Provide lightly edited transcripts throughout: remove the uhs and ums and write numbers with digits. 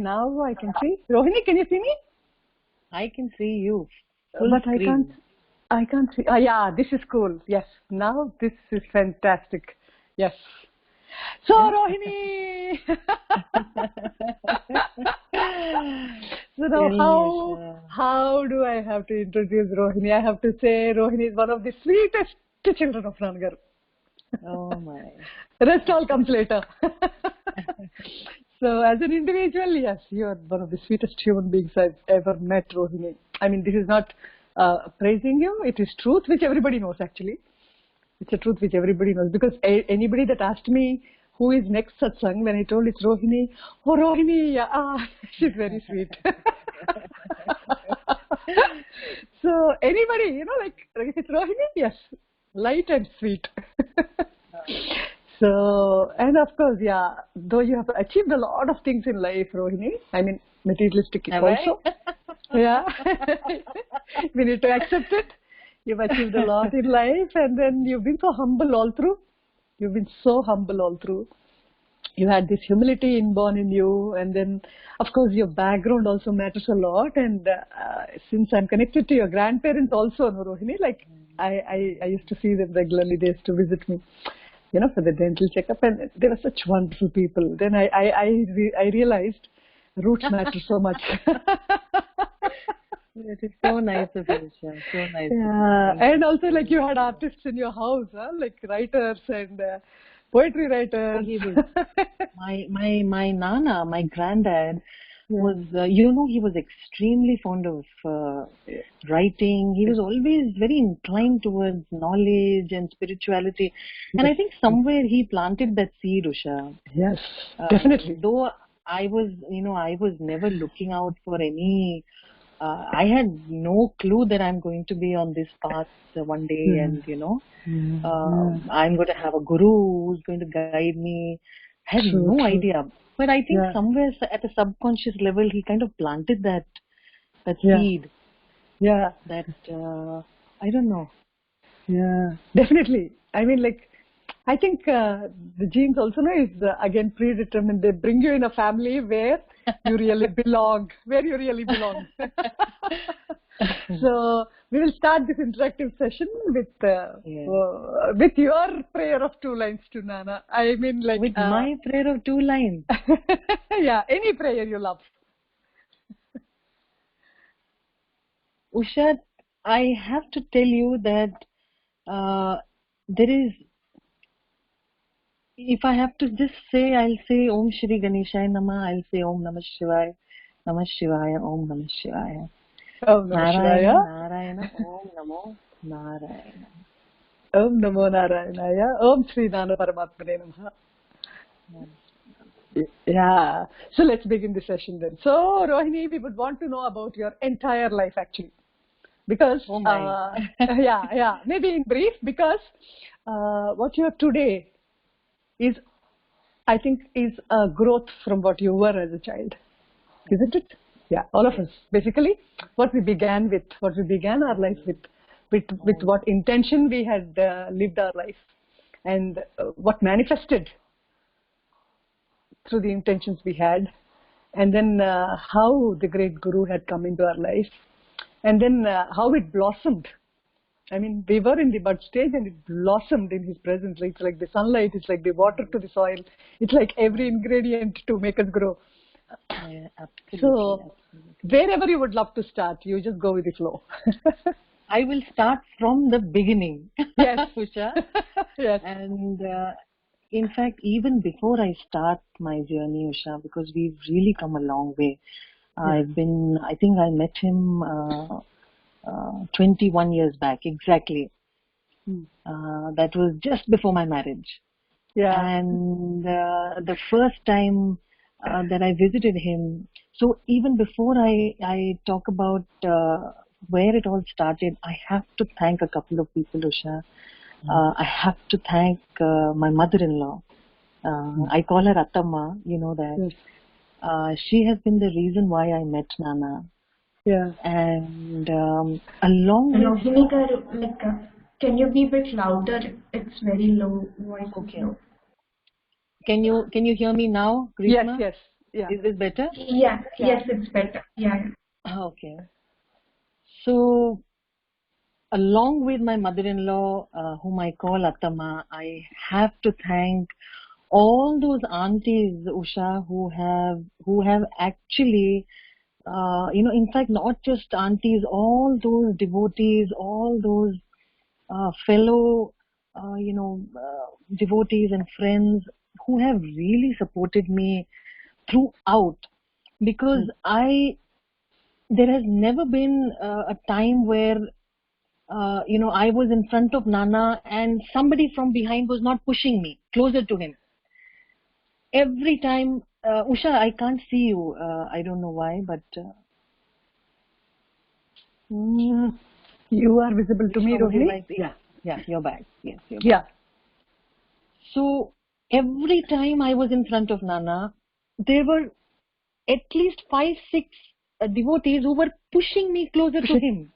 Now I can see. Rohini, can you see me? I can see you. Full But screen. I can't see. Yeah, this is cool. Yes, now this is fantastic. Yes. So Rohini. So now how do I have to introduce Rohini? I have to say Rohini is one of the sweetest children of Nannagaru. Oh my. The rest all comes later. So as an individual, yes, you are one of the sweetest human beings I've ever met, Rohini. I mean, this is not praising you. It is truth, which everybody knows, actually. It's a truth which everybody knows. Because anybody that asked me who is next satsang, when I told it's Rohini, oh, Rohini, yeah, she's very sweet. So anybody, like if it's Rohini, yes, light and sweet. So, and of course, yeah, though you have achieved a lot of things in life, Rohini, I mean, materialistic also. Yeah, we need to accept it. You've achieved a lot in life, and then you've been so humble all through. You've been so humble all through. You had this humility inborn in you, and then, of course, your background also matters a lot. And since I'm connected to your grandparents also, no, Rohini, like I used to see them regularly. They used to visit me, for the dental checkup, and they were such wonderful people. Then I realized roots matter so much. It is so nice of you, Usha. So nice. Yeah, and also like you had artists in your house, like writers and poetry writers. He was my Nana, my granddad, was he was extremely fond of writing. He was always very inclined towards knowledge and spirituality, and I think somewhere he planted that seed, Usha. Yes, definitely. Though I was never looking out for any. I had no clue that I'm going to be on this path one day, and I'm going to have a guru who's going to guide me. I had no idea, but I think somewhere at a subconscious level, he kind of planted that seed. Yeah. That I don't know. Yeah, definitely. I mean, I think the genes also is again predetermined. They bring you in a family where you really belong. So we will start this interactive session with your prayer of 2 lines to Nana. I mean, with my prayer of 2 lines. Yeah, any prayer you love. Usha, I have to tell you that there is. If I have to just say, I'll say Om Shri Ganeshaya Namah, I'll say Om Namah Shivaya, Namah Shivaya, Om Namah Shivaya. Om Namah Shivaya. Narayana, Om Namo Narayana. Om Namo Narayanaya, Om Shri Nana Paramatmane Namaha. Yeah, so let's begin the session then. So Rohini, we would want to know about your entire life actually. Because, maybe in brief, because what you are today is, I think, is a growth from what you were as a child, isn't it? Yeah, all of us. Basically, what we began our life with what intention we had lived our life, and what manifested through the intentions we had, and then how the great Guru had come into our life, and then how it blossomed. I mean, we were in the bud stage and it blossomed in his presence. It's like the sunlight, it's like the water to the soil. It's like every ingredient to make us grow. Yeah, absolutely. So, wherever you would love to start, you just go with the flow. I will start from the beginning. Yes. Usha. Yes. And in fact, even before I start my journey, Usha, because we've really come a long way. I think I met him 21 years back, exactly. That was just before my marriage. Yeah. And the first time that I visited him, so even before I talk about where it all started, I have to thank a couple of people, Usha. I have to thank my mother-in-law. I call her Attamma, you know that. Yes. She has been the reason why I met Nana. Yeah. And along with... Rohini Garu, can you be a bit louder? It's very low voice. Okay. Can you hear me now, Yes, Grishma? yes. Yeah. Is this better? Yeah. Yes, it's better. Yeah. Okay. So, along with my mother-in-law, whom I call Attama, I have to thank all those aunties, Usha, who have actually, in fact, not just aunties, all those devotees, all those fellow, devotees and friends who have really supported me throughout. Because there has never been a time where I was in front of Nana and somebody from behind was not pushing me closer to him. Every time, Usha, I can't see you. I don't know why, but you are visible to me, Rohini. like, yeah, you're back. Yes, you're back. Yeah. So every time I was in front of Nana, there were at least 5, 6 devotees who were pushing me closer to him.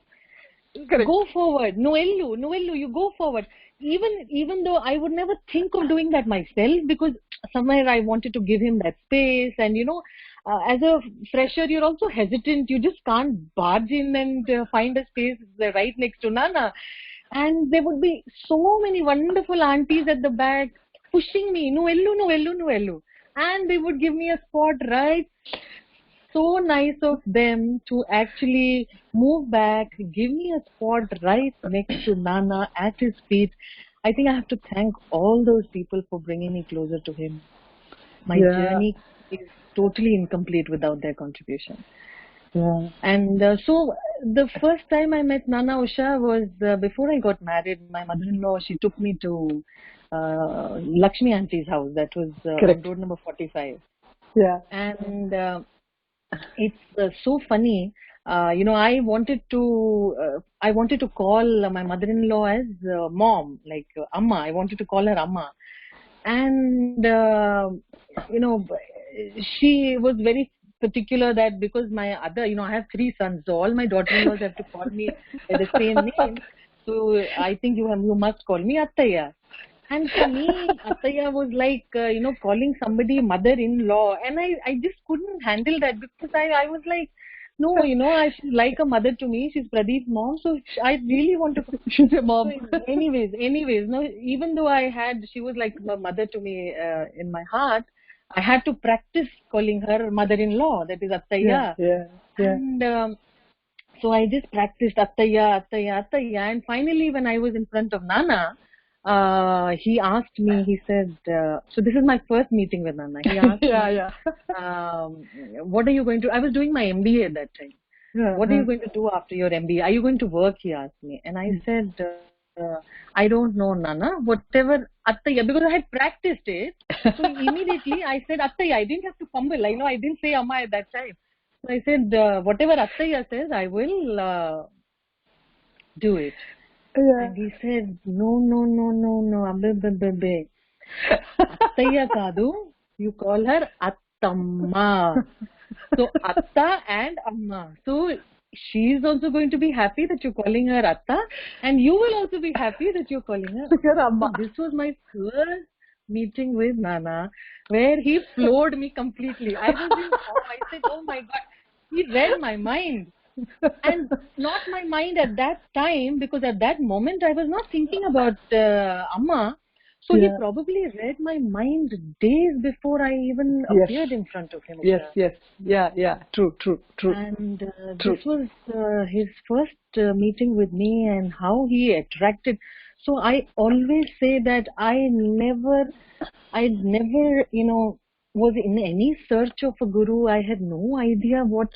Correct. Go forward, Noellu, you go forward. Even though I would never think of doing that myself, because somewhere I wanted to give him that space, and as a fresher, you're also hesitant. You just can't barge in and find a space right next to Nana. And there would be so many wonderful aunties at the back pushing me, Noellu, and they would give me a spot right. So nice of them to actually move back, give me a spot right next to Nana at his feet. I think I have to thank all those people for bringing me closer to him. My journey is totally incomplete without their contribution. Yeah. And so the first time I met Nana Usha was before I got married. My mother-in-law, she took me to Lakshmi Auntie's house. That was on road number 45. Yeah. And it's so funny. I wanted to call my mother-in-law as mom, like Amma. I wanted to call her Amma, and she was very particular that because my other, I have 3 sons, so all my daughter-in-laws have to call me by the same name. So I think you must call me Attaya. And for me, Attaya was like, calling somebody mother-in-law. And I just couldn't handle that, because I was like, no, she's like a mother to me. She's Pradeep's mom. So I really want to. She's your mom. So anyways, no, even though she was like a mother to me in my heart, I had to practice calling her mother-in-law. That is Attaya. Yeah. And so I just practiced Attaya. And finally, when I was in front of Nana, he asked me, he said, so this is my first meeting with Nana. He asked me, what are you going to, I was doing my MBA at that time. What are you going to do after your MBA? Are you going to work? He asked me. And I said, I don't know, Nana, whatever Attaya, because I had practiced it. So immediately I said Attaya. I didn't have to fumble. I didn't say Amma at that time. So I said, whatever Attaya says, I will do it. Yeah. And he said, no, abbe. Attaya kadu, you call her Attamma. So Atta and Amma. So she is also going to be happy that you're calling her Atta, and you will also be happy that you're calling her Amma. So this was my first meeting with Nana, where he floored me completely. I was in awe. I said, oh my God, he read my mind. And not my mind at that time, because at that moment I was not thinking about Amma. So he probably read my mind days before I even appeared in front of him. Yes. Yeah. True. And this was his first meeting with me, and how he attracted. So I always say that I never, was in any search of a guru. I had no idea what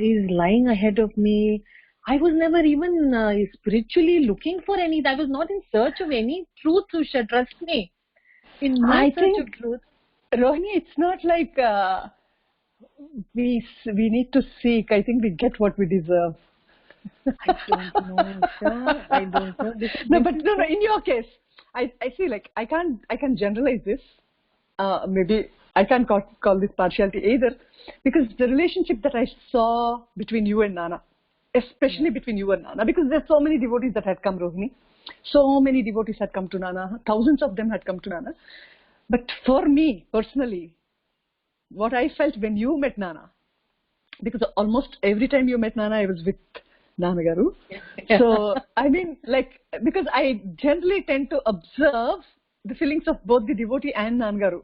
is lying ahead of me. I was never even spiritually looking for any. I was not in search of any truth, Usha. Trust me. In my search of truth, Rohini, it's not like we need to seek. I think we get what we deserve. I don't know, Usha. I don't know. No. In your case, I see. Like I can generalize this. Maybe I can't call this partiality either, because the relationship that I saw between you and Nana, especially between you and Nana, because there's so many devotees that had come, Rohini. So many devotees had come to Nana. Thousands of them had come to Nana. But for me, personally, what I felt when you met Nana. Because almost every time you met Nana, I was with Nannagaru. So, I mean, like, because I generally tend to observe the feelings of both the devotee and Nannagaru.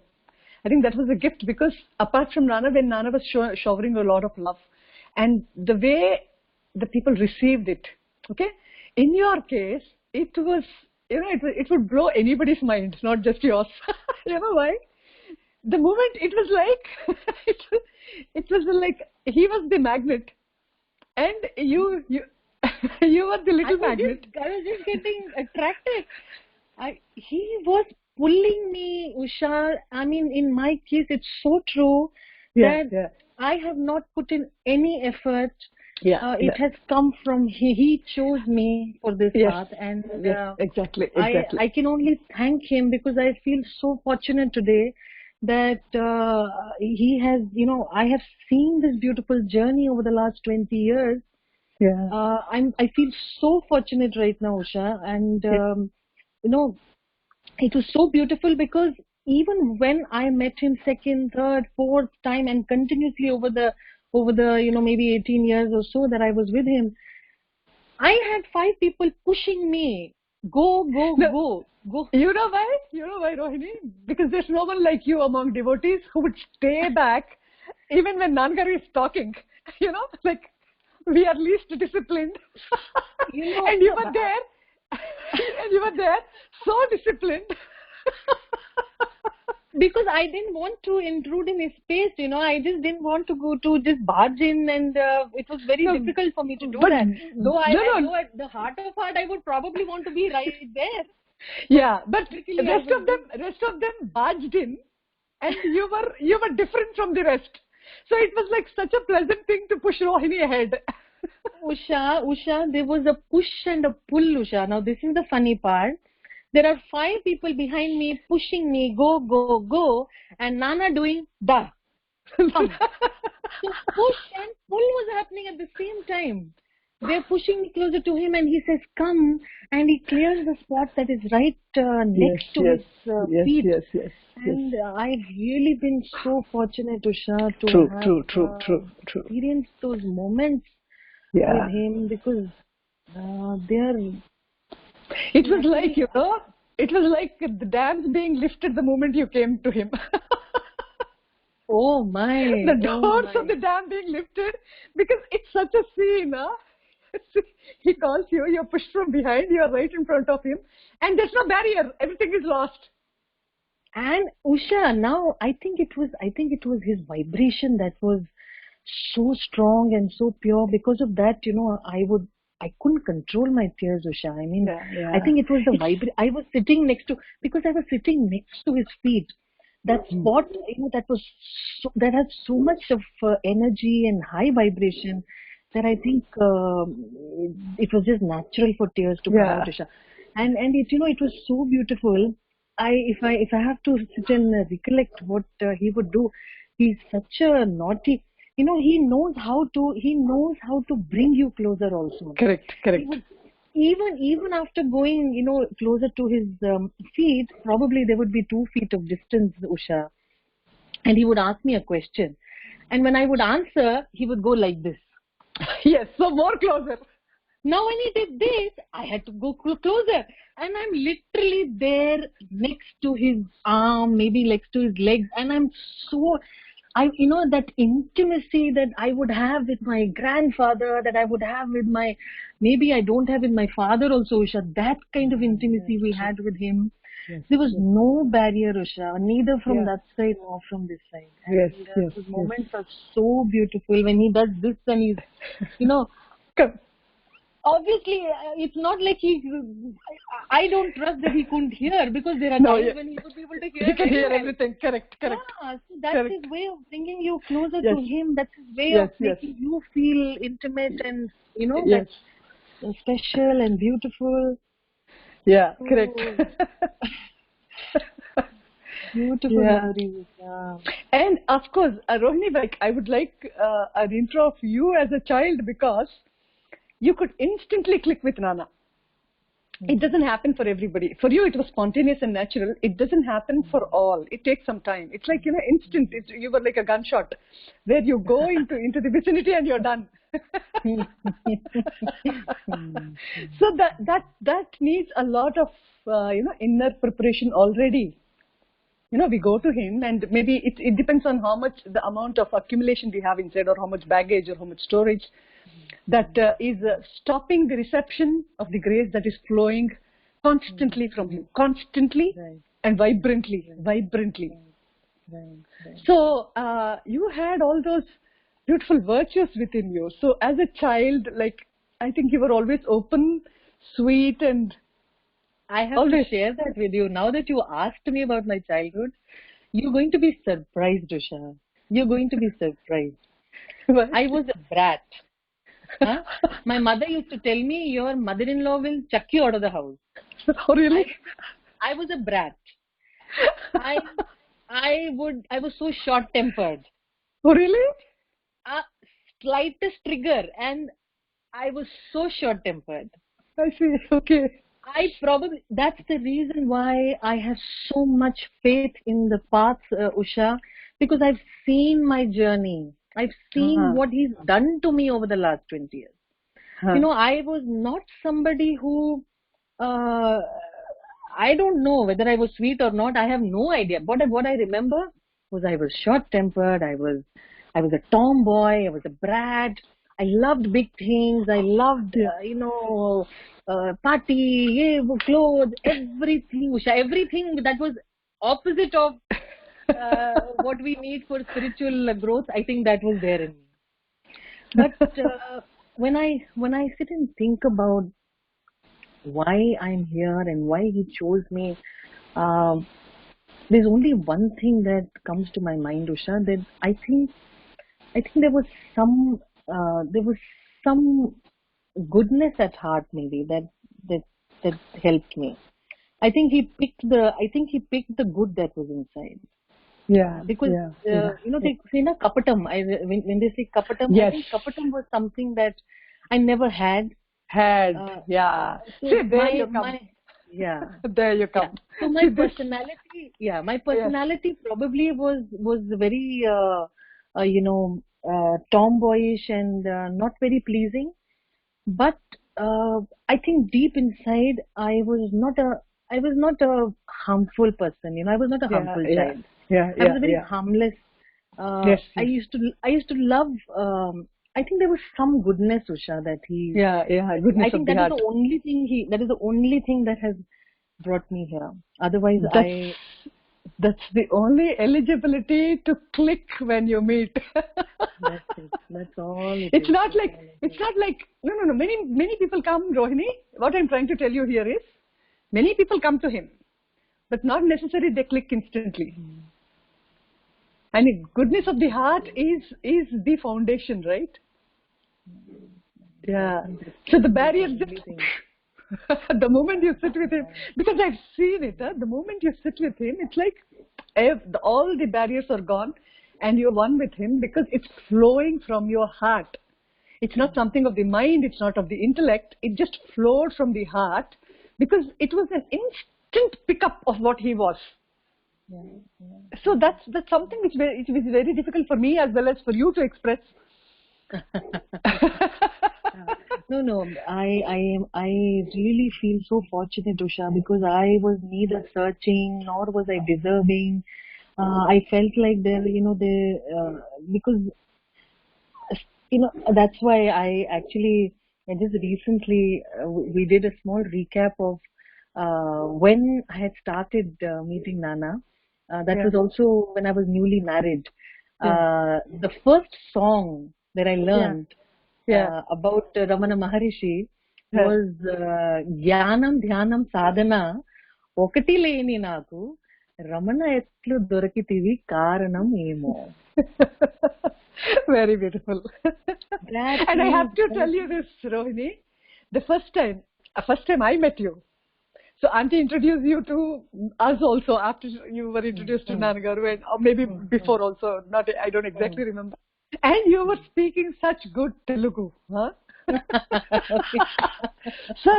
I think that was a gift because apart from Nana, when Nana was showering a lot of love, and the way the people received it, okay? In your case, it was, you know, it would blow anybody's mind, not just yours. You know why? The moment it was like, it was like he was the magnet, and you you were the little magnet. I was just getting attracted. He was pulling me, Usha. I mean, in my case, it's so true that I have not put in any effort. It has come from he chose me for this path, and exactly. I can only thank him because I feel so fortunate today that he has, you know, I have seen this beautiful journey over the last 20 years. I feel so fortunate right now, Usha, and you know, it was so beautiful because even when I met him second, third, fourth time, and continuously over the you know, maybe 18 years or so that I was with him, I had 5 people pushing me, go. You know why? You know why, Rohini? Because there's no one like you among devotees who would stay back even when Nannagaru is talking. You know, like we are least disciplined. You know, and you were there. And you were there, so disciplined. Because I didn't want to intrude in his space, you know. I just didn't want to go to just barge in, and it was very difficult for me to do that. Though I know at the heart of heart, I would probably want to be right there. Yeah, but rest of them barged in, and you were different from the rest. So it was like such a pleasant thing to push Rohini ahead. Usha, there was a push and a pull, Usha. Now this is the funny part. There are 5 people behind me pushing me, go, and Nana doing da. So push and pull was happening at the same time. They're pushing me closer to him, and he says, come, and he clears the spot that is right next to his feet. And I've really been so fortunate, Usha, to have experienced those moments with him, because it was like, you know, it was like the dams being lifted the moment you came to him. Oh my! The doors of the dam being lifted, because it's such a scene, huh? He calls you, you're pushed from behind, you're right in front of him, and there's no barrier, everything is lost. And Usha, now I think it was his vibration that was so strong and so pure. Because of that, you know, I couldn't control my tears, Usha. I mean, I think it was the vibration. I was sitting next to his feet. That spot, you know, that had so much of energy and high vibration that I think it was just natural for tears to come out, Usha. And it, you know, it was so beautiful. If I have to sit and recollect what he would do, he's such a naughty. You know, he knows how to bring you closer also. Correct. Even after going, you know, closer to his feet, probably there would be 2 feet of distance, Usha. And he would ask me a question. And when I would answer, he would go like this. Yes, so more closer. Now when he did this, I had to go closer. And I'm literally there next to his arm, maybe next to his legs. And I'm so... you know, that intimacy that I would have with my grandfather, that I would have with maybe I don't have with my father also, Usha. That kind of intimacy we had with him. There was no barrier, Usha, neither from that side or from this side. And those moments are so beautiful when he does this and he's, you know, obviously it's not like I don't trust that he couldn't hear, because there are times when he would be able to hear. He can hear everything. Correct. Yeah, so that's his way of bringing you closer to him. That's his way of making you feel intimate and, you know, that's special and beautiful. Yeah, correct. Beautiful memories. Yeah. And of course, Rohini, like, I would like an intro of you as a child, because you could instantly click with Nana. It doesn't happen for everybody. For you, it was spontaneous and natural. It doesn't happen for all. It takes some time. It's like, instant. You were like a gunshot where you go into the vicinity and you're done. So that needs a lot of, inner preparation already. We go to him, and maybe it depends on how much the amount of accumulation we have inside, or how much baggage or how much storage that is stopping the reception of the grace that is flowing constantly from him, constantly and vibrantly. So you had all those beautiful virtues within you. So as a child, I think you were always open, sweet, and I have to share that with you. Now that you asked me about my childhood, you're going to be surprised, Usha. You're going to be surprised. I was a brat. Huh? My mother used to tell me, your mother-in-law will chuck you out of the house. Oh, really? I was a brat. I was so short-tempered. Oh, really? Slightest trigger, and I was so short-tempered. I see. Okay. That's the reason why I have so much faith in the path, Usha, because I've seen my journey. I've seen what he's done to me over the last 20 years. I was not somebody who, I don't know whether I was sweet or not. I have no idea. But what I remember was I was short-tempered. I was a tomboy. I was a brat. I loved big things. I loved, party, clothes, everything, Usha, everything that was opposite of what we need for spiritual growth. I think that was there in me. But when I sit and think about why I'm here and why he chose me, there's only one thing that comes to my mind, Usha, that I think there was some goodness at heart, maybe that helped me. I think he picked the good that was inside. Yeah. Because they say na kapatam. When they say kapatam, yes. I think kapatam was something that I never had. Yeah. So see, there you come. There you come. Yeah. So my personality, probably was very tomboyish and not very pleasing. But I think deep inside, I was not a harmful person. I was not a harmful child. I was very harmless. Yes. I used to love. I think there was some goodness, Usha, that he. Goodness. I think that is the only thing That is the only thing that has brought me here. Otherwise, that's the only eligibility to click when you meet. That's it. That's all. It's not like no. Many people come, Rohini. What I'm trying to tell you here is, many people come to him, but not necessarily they click instantly. And the goodness of the heart is the foundation, right? Yeah. So the barriers just the moment you sit with him, because I've seen it, the moment you sit with him, it's like all the barriers are gone and you're one with him, because it's flowing from your heart. It's not something of the mind, it's not of the intellect, it just flowed from the heart, because it was an instant pickup of what he was. So that's something which is very difficult for me as well as for you to express. No. I really feel so fortunate, Usha, because I was neither searching nor was I deserving. I felt like because that's why I just recently we did a small recap of when I had started meeting Nana. That was also when I was newly married. The first song that I learned about Ramana Maharishi was Jnanam Dhyanam Sadhana Okati Leni Naku Ramana Etlu Dorakitivi Karanam Emo. Very beautiful. And I have to tell you this, Rohini. The first time I met you. So Auntie introduced you to us also after you were introduced to Nannagaru, and or maybe before also. I don't exactly remember. And you were speaking such good Telugu, huh? Okay. So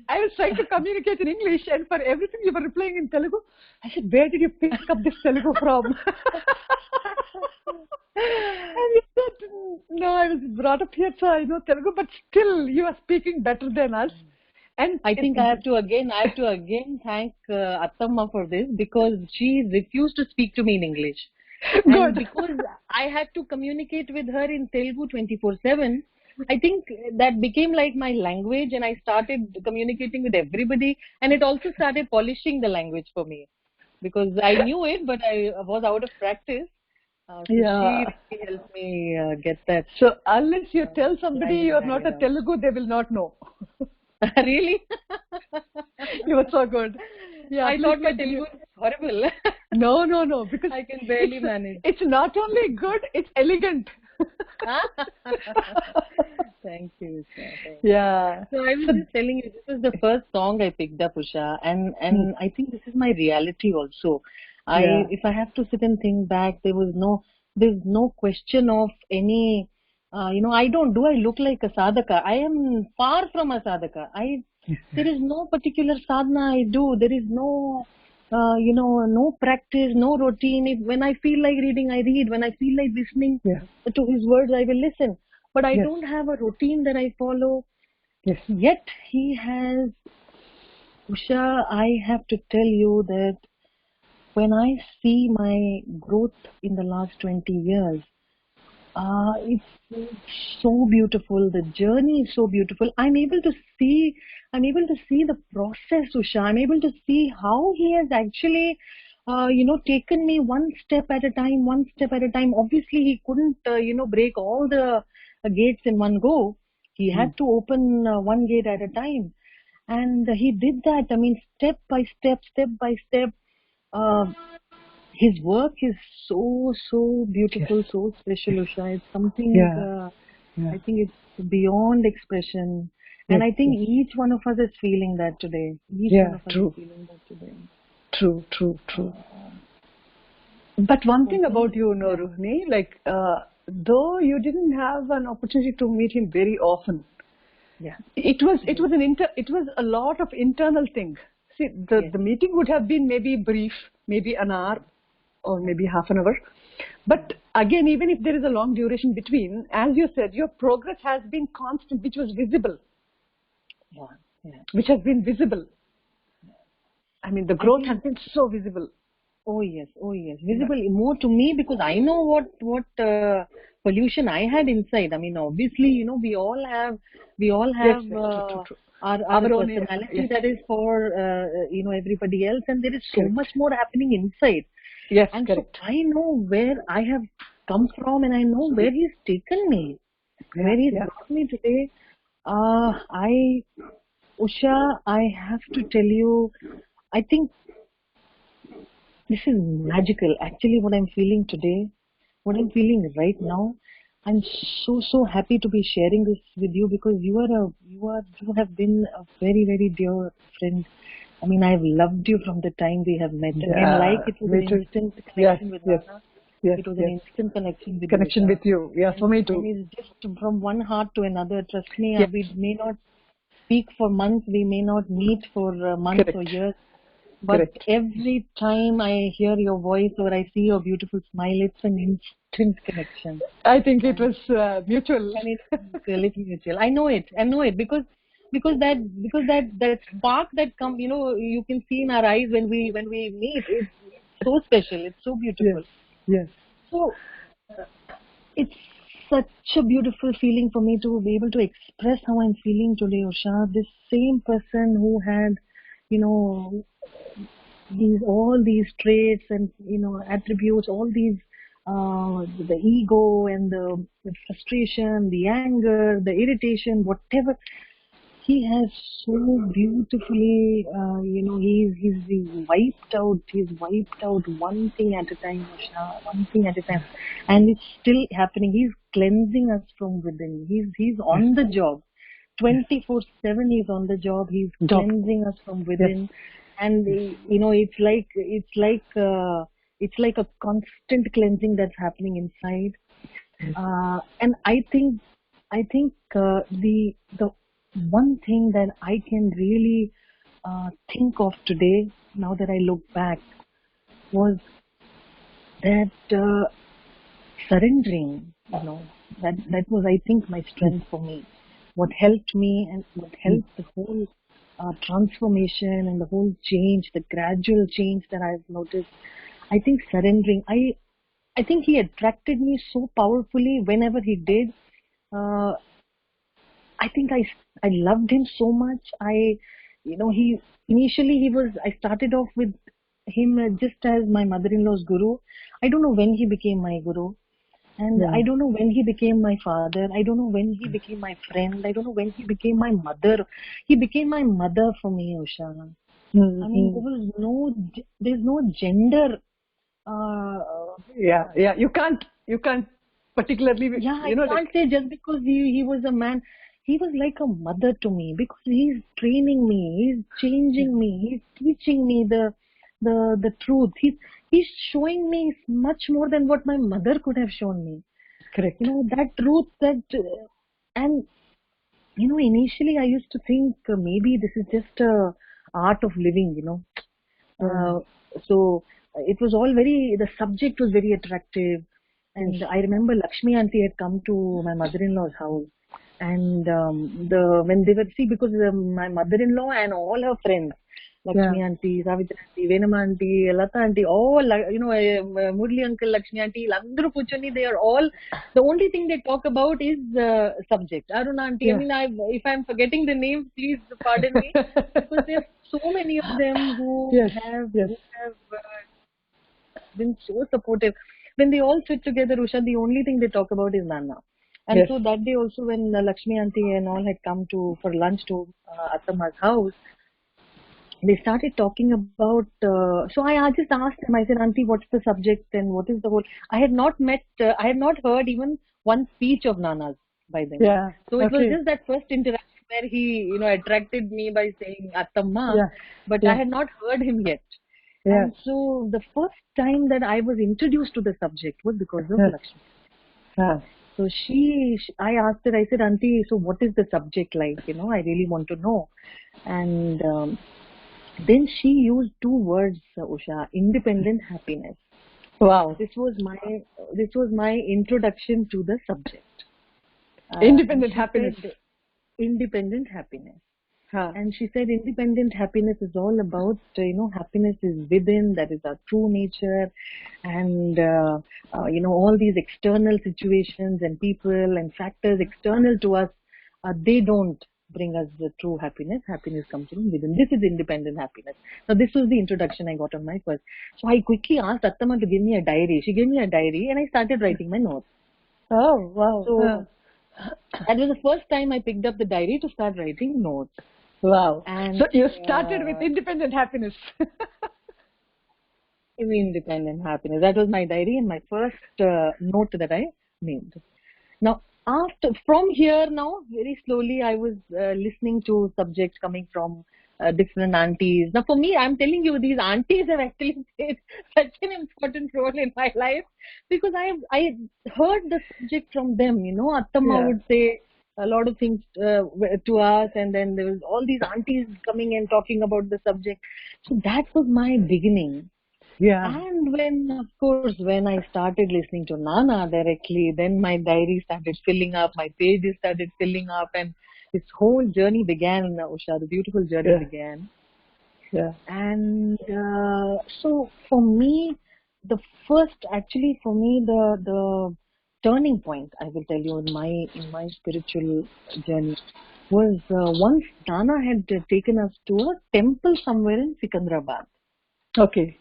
I was trying to communicate in English, and for everything you were replying in Telugu. I said, where did you pick up this Telugu from? And he said, no, I was brought up here, so I know Telugu, but still you are speaking better than us. And I think I have to again thank Attamma for this, because she refused to speak to me in English. And good. because I had to communicate with her in Telugu 24/7, I think that became like my language, and I started communicating with everybody, and it also started polishing the language for me, because I knew it, but I was out of practice. So Yeah. she really helped me get that. So unless you tell somebody you are not a around. Telugu, they will not know. Really? You were so good. Yeah, I thought my Telugu was horrible. No, because I can barely manage. It's not only good, it's elegant. Thank you, Usha. Thank you. Yeah. So I was just telling you, this is the first song I picked up, Usha, and I think this is my reality also. If I have to sit and think back, there's no question of any. Do I look like a sadhaka? I am far from a sadhaka. There is no particular sadhana I do. There is no, no practice, no routine. When I feel like reading, I read. When I feel like listening to his words, I will listen. But I don't have a routine that I follow. Yes. Yet he has, Usha, I have to tell you that when I see my growth in the last 20 years, it's so beautiful. The journey is so beautiful. I'm able to see the process, Usha. I'm able to see how he has actually, taken me one step at a time. Obviously, he couldn't, break all the gates in one go. He had to open one gate at a time. And he did that. I mean, step by step. His work is so beautiful, so special, Usha. It's something, I think it's beyond expression. And I think each one of us is feeling that today. True. But one thing about you, Rohini, like, though you didn't have an opportunity to meet him very often, it was a lot of internal things. See, the meeting would have been maybe brief, maybe an hour or maybe half an hour. But again, even if there is a long duration between, as you said, your progress has been constant, which was visible. Which has been visible. I mean, the growth has been so visible. Oh yes, visible more to me, because I know what pollution I had inside. I mean, obviously, we all have True. our own personality that is for everybody else, and there is so much more happening inside. Yes, and correct. So I know where I have come from, and I know where he's taken me, where he's brought me today. Usha, I have to tell you, I think this is magical. Actually, what I'm feeling today, what I'm feeling right now, I'm so happy to be sharing this with you, because you have been a very, very dear friend. I mean, I've loved you from the time we have met. And like it was an instant connection with Nana. It was an instant connection with you. Yeah, for me too. And it's just from one heart to another. Trust me, we may not speak for months, we may not meet for months or years. But every time I hear your voice or I see your beautiful smile, it's an instant connection. I think it was mutual. I mean, it's really mutual. I know it because that spark that comes, you can see in our eyes when we meet. It's so special. It's so beautiful. Yes. So it's such a beautiful feeling for me to be able to express how I'm feeling today, Usha. This same person who had, all these traits and attributes, all these the ego and the frustration, the anger, the irritation, whatever, he has so beautifully, he's wiped out one thing at a time, Usha, one thing at a time, and it's still happening. He's cleansing us from within. He's on the job, 24/7. He's on the job. He's cleansing us from within. And it's like a constant cleansing that's happening inside. And I think I think the one thing that I can really think of today, now that I look back, was that surrendering. That was, I think, my strength for me. What helped me and what helped the whole transformation and the whole change, the gradual change that I've noticed. I think surrendering. I think he attracted me so powerfully whenever he did. I think I loved him so much. He initially I started off with him just as my mother-in-law's guru. I don't know when he became my guru. And I don't know when he became my father. I don't know when he became my friend. I don't know when he became my mother. He became my mother for me, Usha. Mm-hmm. I mean, there's no gender. You can't particularly. I can't say just because he was a man. He was like a mother to me because he's training me, he's changing me, he's teaching me the truth. He's showing me much more than what my mother could have shown me. Correct. That truth and initially I used to think maybe this is just a art of living, so it was all the subject was very attractive. And I remember Lakshmi auntie had come to my mother-in-law's house. And when they were, because my mother-in-law and all her friends, Lakshmi auntie, Savitri auntie, Venama auntie, Lata auntie, all, Murli uncle, Lakshmi auntie, Landru Puchani, they are all, the only thing they talk about is subject. Aruna auntie, I mean, if I'm forgetting the names, please pardon me, because there are so many of them who have been so supportive. When they all sit together, Usha, the only thing they talk about is Nana. And so that day also when Lakshmi auntie and all had come for lunch to Atama's house, they started talking about, so I just asked them, I said, auntie, what's the subject and what is the whole, I had not heard even one speech of Nana's by then. Yeah. So it was just that first interaction where he, attracted me by saying Atama, but I had not heard him yet. Yeah. And so the first time that I was introduced to the subject was because of Lakshmi. Yeah. So I asked her, I said, auntie, so what is the subject like? I really want to know. And then she used two words, Usha, independent happiness. Wow. This was my introduction to the subject. Independent happiness. Independent happiness. And she said independent happiness is all about, happiness is within, that is our true nature. And, all these external situations and people and factors external to us, they don't bring us the true happiness. Happiness comes from within. This is independent happiness. Now, this was the introduction I got on my first. So I quickly asked Attama to give me a diary. She gave me a diary and I started writing my notes. Oh, wow. So that was the first time I picked up the diary to start writing notes. Wow. And so you started with independent happiness. Independent happiness. That was my diary and my first note that I made. Now, from here now, very slowly I was listening to subjects coming from different aunties. Now, for me, I'm telling you, these aunties have actually played such an important role in my life because I heard the subject from them. Attama would say a lot of things to us, and then there was all these aunties coming and talking about the subject. So that was my beginning. Yeah. And when I started listening to Nana directly, then my diary started filling up, my pages started filling up, and this whole journey began, Usha, the beautiful journey began. Yeah. And so for me, the turning point, I will tell you, in my spiritual journey was once Nana had taken us to a temple somewhere in Sikandrabad. Okay.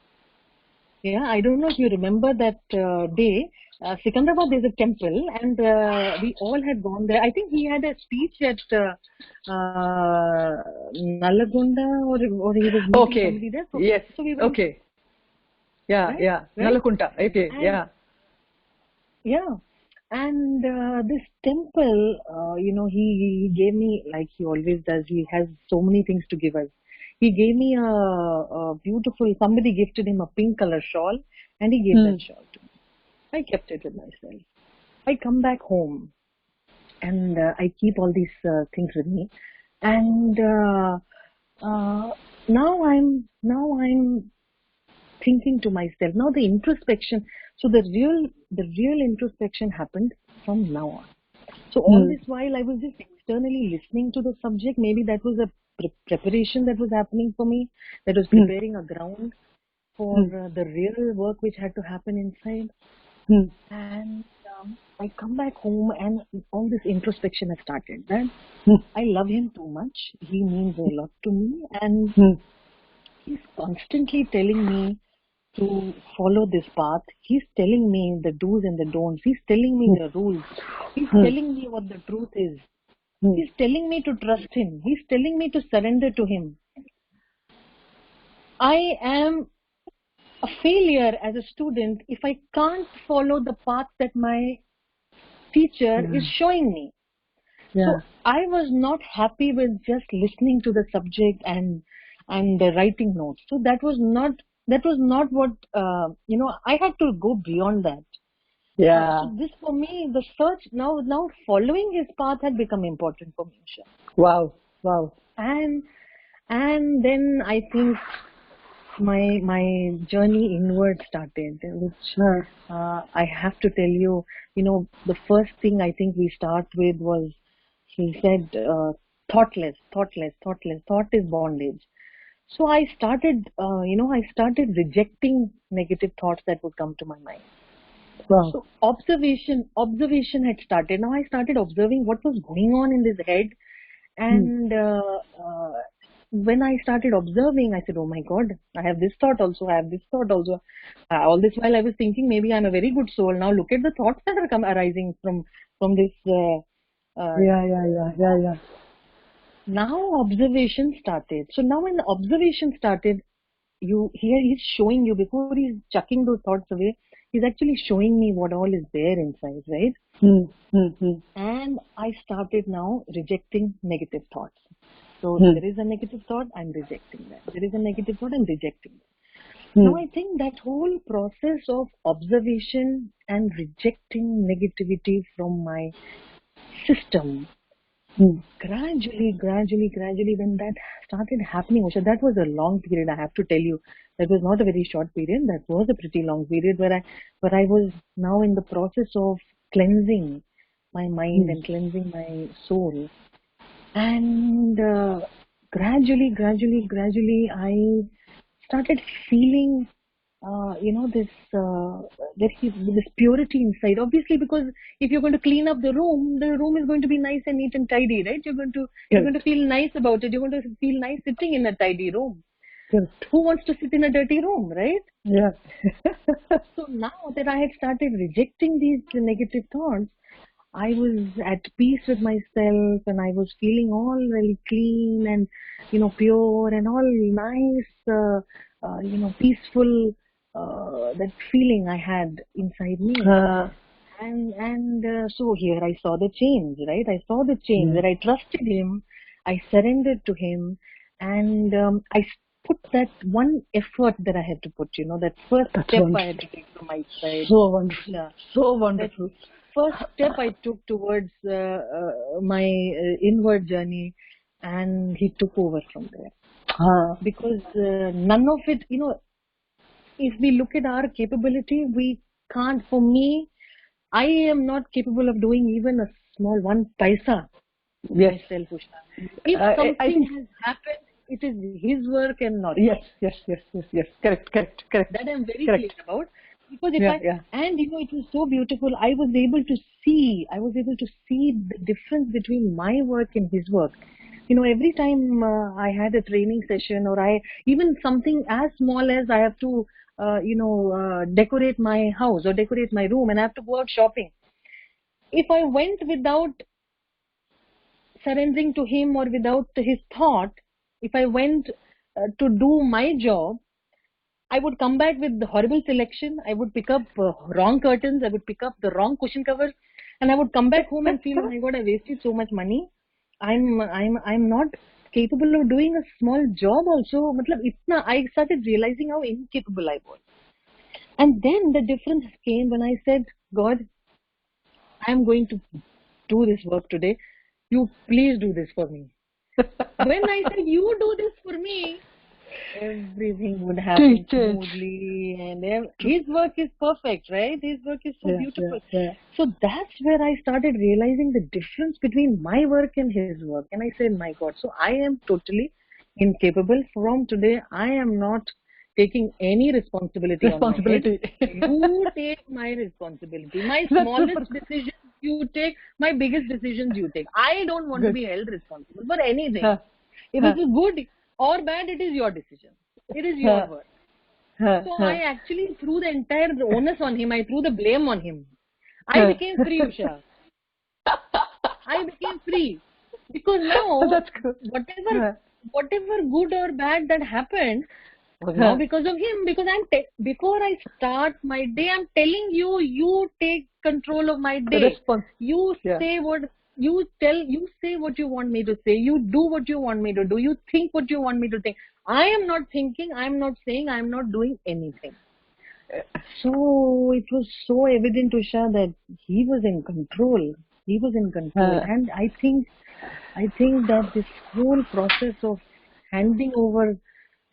Yeah, I don't know if you remember that day. Sikandrabad, there's a temple, and we all had gone there. I think he had a speech at Nallagunda, or he was meeting somebody there. So, yes. So we went, Yeah, right? yeah. Right? Nallakunta. Okay. And, yeah. Yeah. And this temple, he gave me, like he always does, he has so many things to give us. He gave me a beautiful, somebody gifted him a pink color shawl, and he gave that shawl to me. I kept it with myself. I come back home and I keep all these things with me. And now I'm thinking to myself. Now the introspection. So the real introspection happened from now on. So all this while I was just externally listening to the subject. Maybe that was a preparation that was happening for me. That was preparing a ground for the real work which had to happen inside. And I come back home and all this introspection has started. That I love him too much. He means a lot to me, and he's constantly telling me to follow this path. He's telling me the do's and the don'ts. He's telling me the rules. He's telling me what the truth is. He's telling me to trust him. He's telling me to surrender to him. I am a failure as a student if I can't follow the path that my teacher is showing me. So I was not happy with just listening to the subject and writing notes. So that was not what I had to go beyond that. So this for me, the search now following his path had become important for me, Usha. Wow. And then I think my journey inward started, which I have to tell you, the first thing I think we start with was, he said, thoughtless. Thought is bondage. So I started, rejecting negative thoughts that would come to my mind. Wow. So observation had started. Now I started observing what was going on in this head, and when I started observing, I said, "Oh my God, I have this thought also. I have this thought also." All this while I was thinking, maybe I'm a very good soul. Now look at the thoughts that are arising from this. Yeah. Now observation started. So now when the observation started, he's showing you, before he's chucking those thoughts away, he's actually showing me what all is there inside, right? And I started now rejecting negative thoughts. So there is a negative thought, I'm rejecting that. There is a negative thought, I'm rejecting that. Now I think that whole process of observation and rejecting negativity from my system, gradually, when that started happening, Usha, that was a long period, I have to tell you. That was not a very short period. That was a pretty long period where I was now in the process of cleansing my mind and cleansing my soul. And gradually, I started feeling, this purity inside. Obviously, because if you're going to clean up the room is going to be nice and neat and tidy, right? You're going to feel nice about it. You're going to feel nice sitting in a tidy room. Who wants to sit in a dirty room, right? Yeah. So now that I had started rejecting these negative thoughts, I was at peace with myself, and I was feeling all very clean and, pure and all nice, peaceful, that feeling I had inside me. So here I saw the change, right? I saw the change, that I trusted him, I surrendered to him, and I put that one effort that I had to put, that first step wonderful. I had to take from my side. So wonderful. Yeah. So wonderful. That first step I took towards my inward journey, and he took over from there. Because none of it, if we look at our capability, we can't. For me, I am not capable of doing even a small 1 paisa myself, Usha. If something has happened, it is his work and not yes. Correct. That I am very clear about. Because and it was so beautiful. I was able to see the difference between my work and his work. Every time I had a training session, or even something as small as I have to, decorate my house or decorate my room, and I have to go out shopping. If I went without surrendering to him or without his thought, if I went to do my job, I would come back with the horrible selection. I would pick up wrong curtains. I would pick up the wrong cushion covers, and I would come back home and feel, oh my God, I wasted so much money. I'm not capable of doing a small job also. I started realizing how incapable I was. And then the difference came when I said, God, I'm going to do this work today. You please do this for me. When I said, you do this for me, everything would happen smoothly, and his work is perfect, right? His work is so beautiful. So that's where I started realizing the difference between my work and his work. And I said, my God, so I am totally incapable. From today, I am not taking any responsibility on my head. You take my responsibility. My smallest decisions you take, my biggest decisions you take. I don't want to be held responsible for anything. If it is good or bad, it is your decision. It is your work. So I actually threw the entire onus on him. I threw the blame on him. I became free, Usha. I became free. Because now, whatever good or bad that happened was now because of him. Because before I start my day, I'm telling you, you take control of my day. You say what you say what you want me to say. You do what you want me to do. You think what you want me to think. I am not thinking. I am not saying. I am not doing anything. So it was so evident, Usha, that he was in control. He was in control, and I think that this whole process of handing over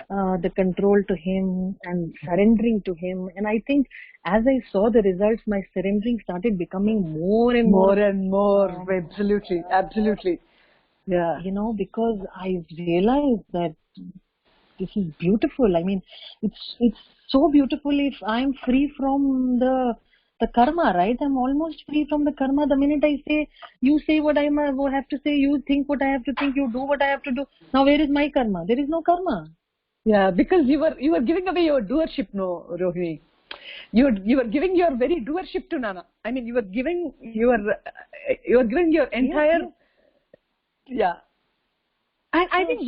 the control to him and surrendering to him, and I think as I saw the results, my surrendering started becoming more and more. Absolutely. Yeah. Because I realized that this is beautiful. I mean, it's so beautiful if I'm free from the karma, right? I'm almost free from the karma. The minute I say, you say what I have to say, you think what I have to think, you do what I have to do. Now where is my karma? There is no karma. Yeah, because you were giving away your doership, no, Rohini. You were giving your very doership to Nana. I mean, you were giving your entire. Yeah. And I think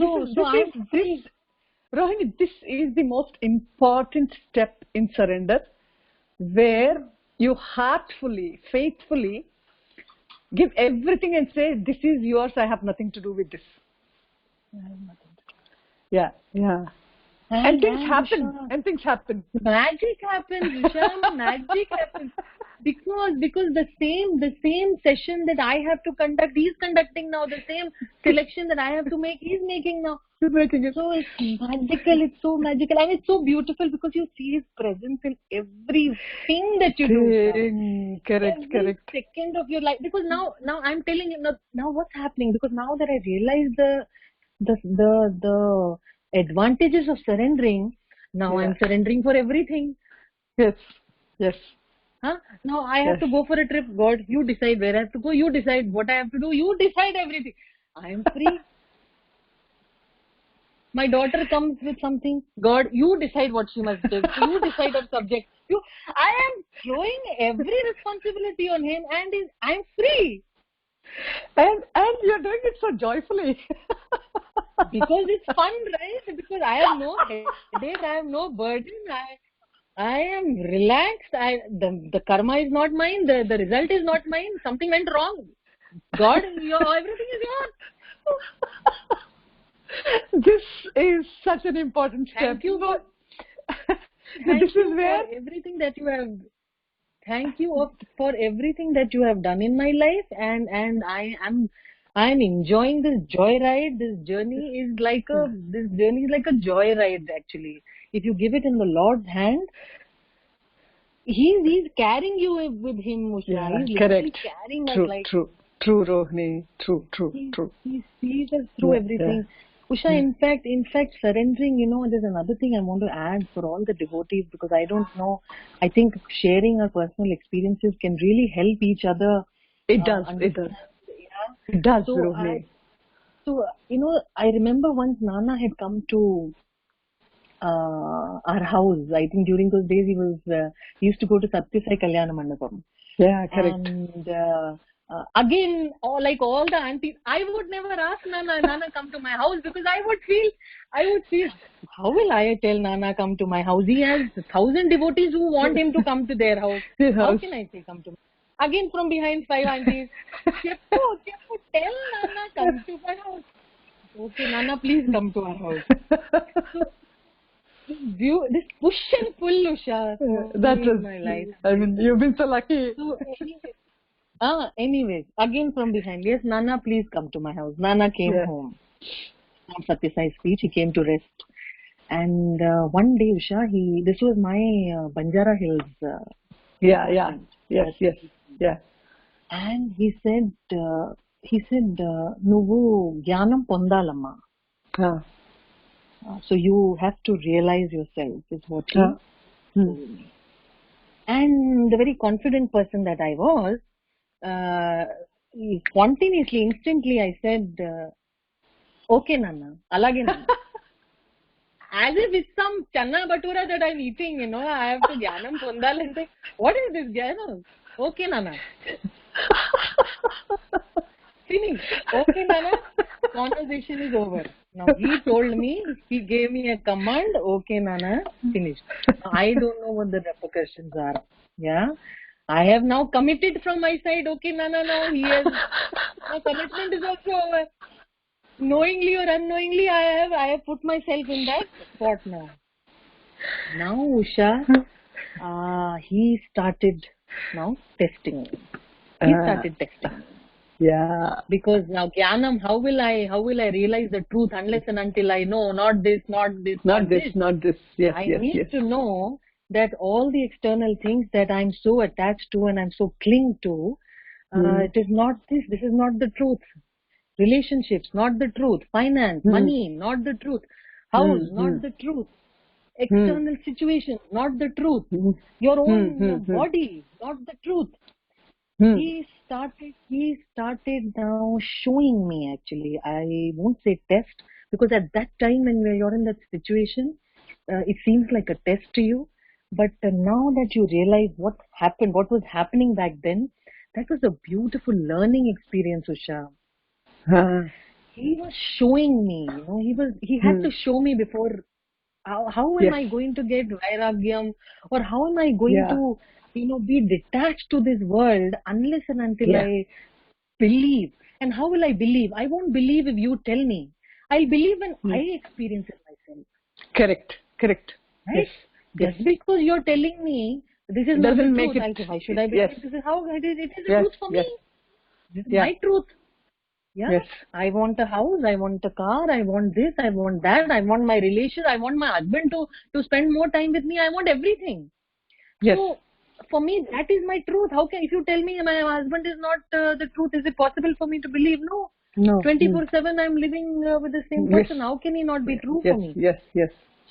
Rohini, this is the most important step in surrender, where you heartfully, faithfully give everything and say, this is yours, I have nothing to do with this. Yeah. And things happen. Magic happens, Usha. Magic happens. Because the same session that I have to conduct, he's conducting now. The same selection that I have to make, he's making now. He's making it. So it's magical. It's so magical, and it's so beautiful because you see his presence in everything that you do. Correct. Every second of your life. Because now I'm telling you now what's happening. Because now that I realize the advantages of surrendering, now I'm surrendering for everything. Yes. Now I have to go for a trip. God, you decide where I have to go. You decide what I have to do. You decide everything. I am free. My daughter comes with something. God, you decide what she must do. You decide her subject. I am throwing every responsibility on him, and I'm free. And you're doing it so joyfully. Because it's fun, right? Because I have no headache, I have no burden. I am relaxed. The karma is not mine. The result is not mine. Something went wrong. God, everything is yours. This is such an important step. Thank you for everything that you have. Thank you for everything that you have done in my life, and I am enjoying this joyride. This journey is like a joyride. Actually, if you give it in the Lord's hand, He's carrying you with Him, Usha. Yeah, he's correct. Carrying us like true, Rohini. True. He sees us through everything. Usha, in fact, surrendering, there's another thing I want to add for all the devotees, because I don't know. I think sharing our personal experiences can really help each other. It does. It does, so Rohini. I remember once Nana had come to our house. I think during those days he used to go to Satya Sai Kalyana Mandapam. Yeah, correct. And again, like all the aunties, I would never ask Nana come to my house, because I would feel, how will I tell Nana come to my house? He has 1,000 devotees who want him to come to their house. How can I say come to my Again from behind 5 aunties, Cheppu, tell Nana come to my house. Okay, Nana, please come to our house. This push and pull, Usha, that was my life. I mean, you've been so lucky. So anyway, Anyways, again from behind. Yes, Nana, please come to my house. Nana came home. From Satya Sai speech, he came to rest. And one day, Usha, this was my Banjara Hills. Yes. And he said, Nuvu Jnanam Pondalamma. So you have to realize yourself, is what he told me. And the very confident person that I was, spontaneously, instantly, I said, okay, Nana, alage Nana. As if it's some channa bhatura that I'm eating, I have to Jnanam Pondal and say, what is this Jnanam? Okay, Nana. Finish. Okay, Nana. Conversation is over. Now he told me, he gave me a command, okay, Nana, finished. I don't know what the repercussions are. Yeah. I have now committed from my side, okay, Nana, now my commitment is also over. Knowingly or unknowingly, I have put myself in that spot now. Now, Usha, he started now testing me. He started testing me. Yeah. Because now, Jnanam, how will I realize the truth unless and until I know not this. Yes, I need to know that all the external things that I'm so attached to and I'm so cling to, it is not this. This is not the truth. Relationships, not the truth. Finance, money, not the truth. House, not the truth. External situations, not the truth. Your own body, not the truth. He started now showing me, actually. I won't say test, because at that time when you're in that situation, it seems like a test to you. But now that you realize what was happening back then, that was a beautiful learning experience, Usha. He was showing me, he had to show me before. How am I going to get vairagyam, or how am I going to, be detached to this world unless and until I believe? And how will I believe? I won't believe if you tell me. I'll believe when I experience it myself. Correct. Right? Just because you're telling me this is not the truth, I'll say, why should I believe? This is how it is the truth for me. This is my truth. Yeah. Yes. I want a house, I want a car, I want this, I want that, I want my relations, I want my husband to spend more time with me, I want everything. Yes. So, for me, that is my truth. If you tell me my husband is not the truth, is it possible for me to believe? No. 24/7 I'm living with the same person. How can he not be true for me? Yes.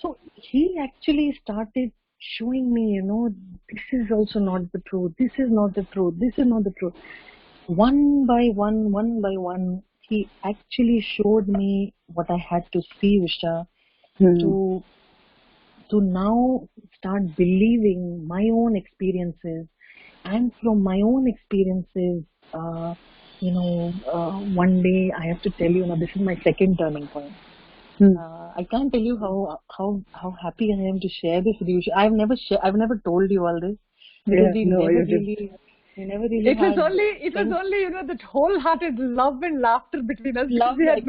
So, he actually started showing me, this is also not the truth, this is not the truth, this is not the truth. One by one, he actually showed me what I had to see, Usha, to now start believing my own experiences. And from my own experiences, one day I have to tell you, this is my second turning point. I can't tell you how happy I am to share this with you. I've never told you all this, because we never really it was only that wholehearted love and laughter between us. We had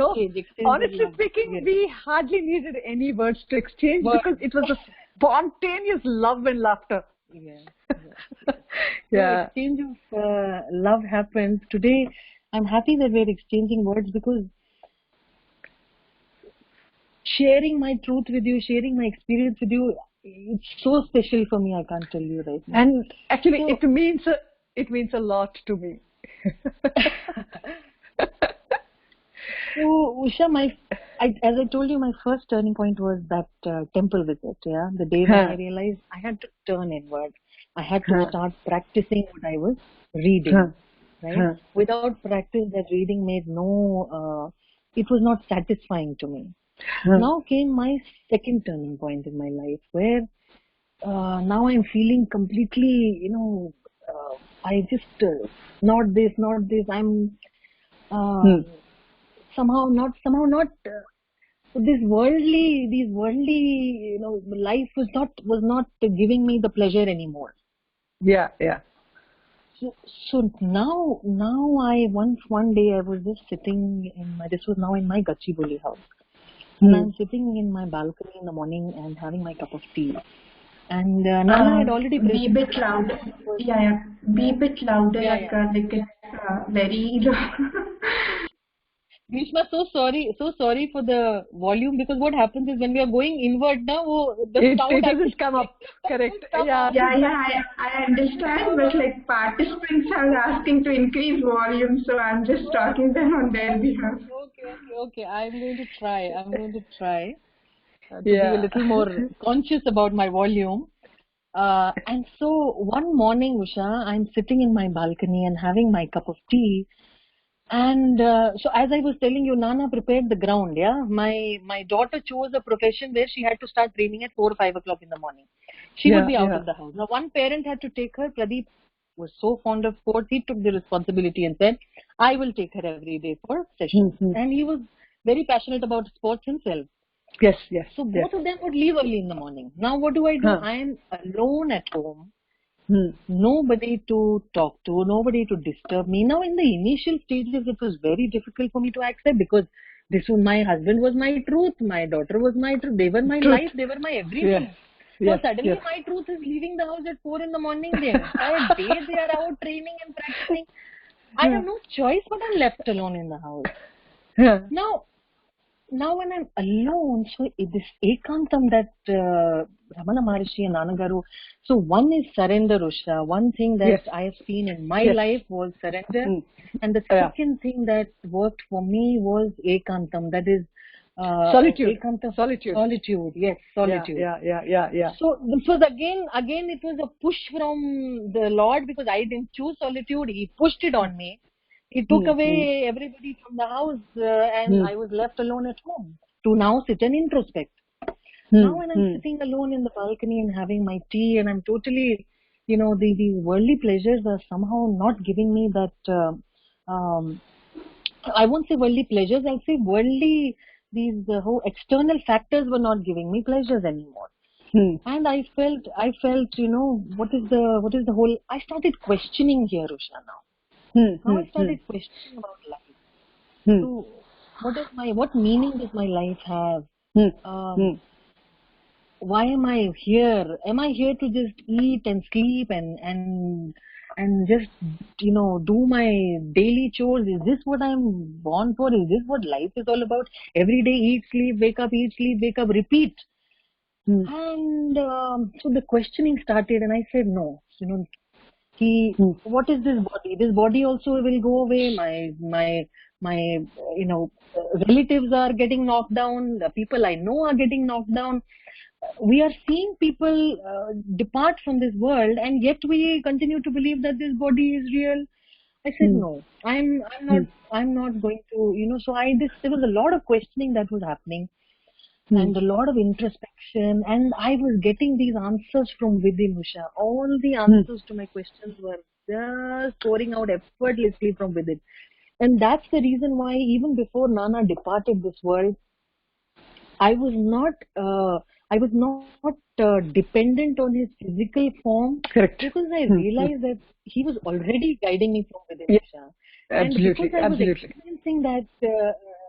honestly speaking, we hardly needed any words to exchange, because it was a spontaneous love and laughter. So exchange of love happens. Today, I'm happy that we're exchanging words, because sharing my truth with you, sharing my experience with you, it's so special for me, I can't tell you right now. And actually, it means a lot to me. So, Usha, as I told you, my first turning point was that temple visit. Yeah, the day when I realized I had to turn inward. I had to start practicing what I was reading. Right? Without practice, that reading made it was not satisfying to me. Now came my second turning point in my life, where now I'm feeling completely, I just not this. I'm somehow not these worldly, life was not giving me the pleasure anymore. Yeah. So now one day I was just sitting this was now in my Gachibowli house. And I'm sitting in my balcony in the morning and having my cup of tea. And Nana had already Be a bit louder. Yeah, yeah. Be a bit louder, yeah, Akka. Like it's very low. Grishma, so sorry for the volume, because what happens is when we are going inward now, the sound It actually doesn't come up. Correct. come Yeah. out. Yeah, yeah, I understand, but like participants are asking to increase volume, so I'm just talking them on their behalf. Okay. I'm going to try. To be a Yeah. little more conscious about my volume. And so one morning, Usha, I'm sitting in my balcony and having my cup of tea. And so as I was telling you, Nana prepared the ground. Yeah, my daughter chose a profession where she had to start training at 4 or 5 o'clock in the morning. She would be out of the house. Now one parent had to take her. Pradeep was so fond of sports, he took the responsibility and said, I will take her every day for sessions. And he was very passionate about sports himself. Yes. So both of them would leave early in the morning. Now what do? I am alone at home. Nobody to talk to, nobody to disturb me. Now in the initial stages, it was very difficult for me to accept, because my husband was my truth, my daughter was my truth, they were my life, they were my everything. So suddenly my truth is leaving the house at 4 in the morning. The entire day they are out training and practicing. I have no choice, but I'm left alone in the house. Now when I'm alone, so this ekantam that Ramana Maharishi and Nannagaru, so one is surrender, Usha. One thing that I have seen in my life was surrender. And the second thing that worked for me was ekantam, that is solitude. Solitude, yes, solitude. Yeah. So this was again it was a push from the Lord, because I didn't choose solitude. He pushed it on me. He took away everybody from the house, and I was left alone at home to now sit and introspect. Now when I'm sitting alone in the balcony and having my tea, and I'm totally, these worldly pleasures are somehow not giving me that, I won't say worldly pleasures, I'll say worldly, these whole external factors were not giving me pleasures anymore. And I felt, what is the whole, I started questioning here, Usha, now. Now I started questioning about life. So, what meaning does my life have? Why am I here? Am I here to just eat and sleep and just do my daily chores? Is this what I'm born for? Is this what life is all about? Every day eat, sleep, wake up, eat, sleep, wake up, repeat. And so the questioning started, and I said no. What is this body? This body also will go away. My relatives are getting knocked down. The people I know are getting knocked down. We are seeing people depart from this world, and yet we continue to believe that this body is real. I said no. I'm not going to. So there was a lot of questioning that was happening. And a lot of introspection, and I was getting these answers from within, Usha. All the answers to my questions were just pouring out effortlessly from within. And that's the reason why even before Nana departed this world, I was not dependent on his physical form. Correct. Because I realized that he was already guiding me from within, Usha. And because I was experiencing that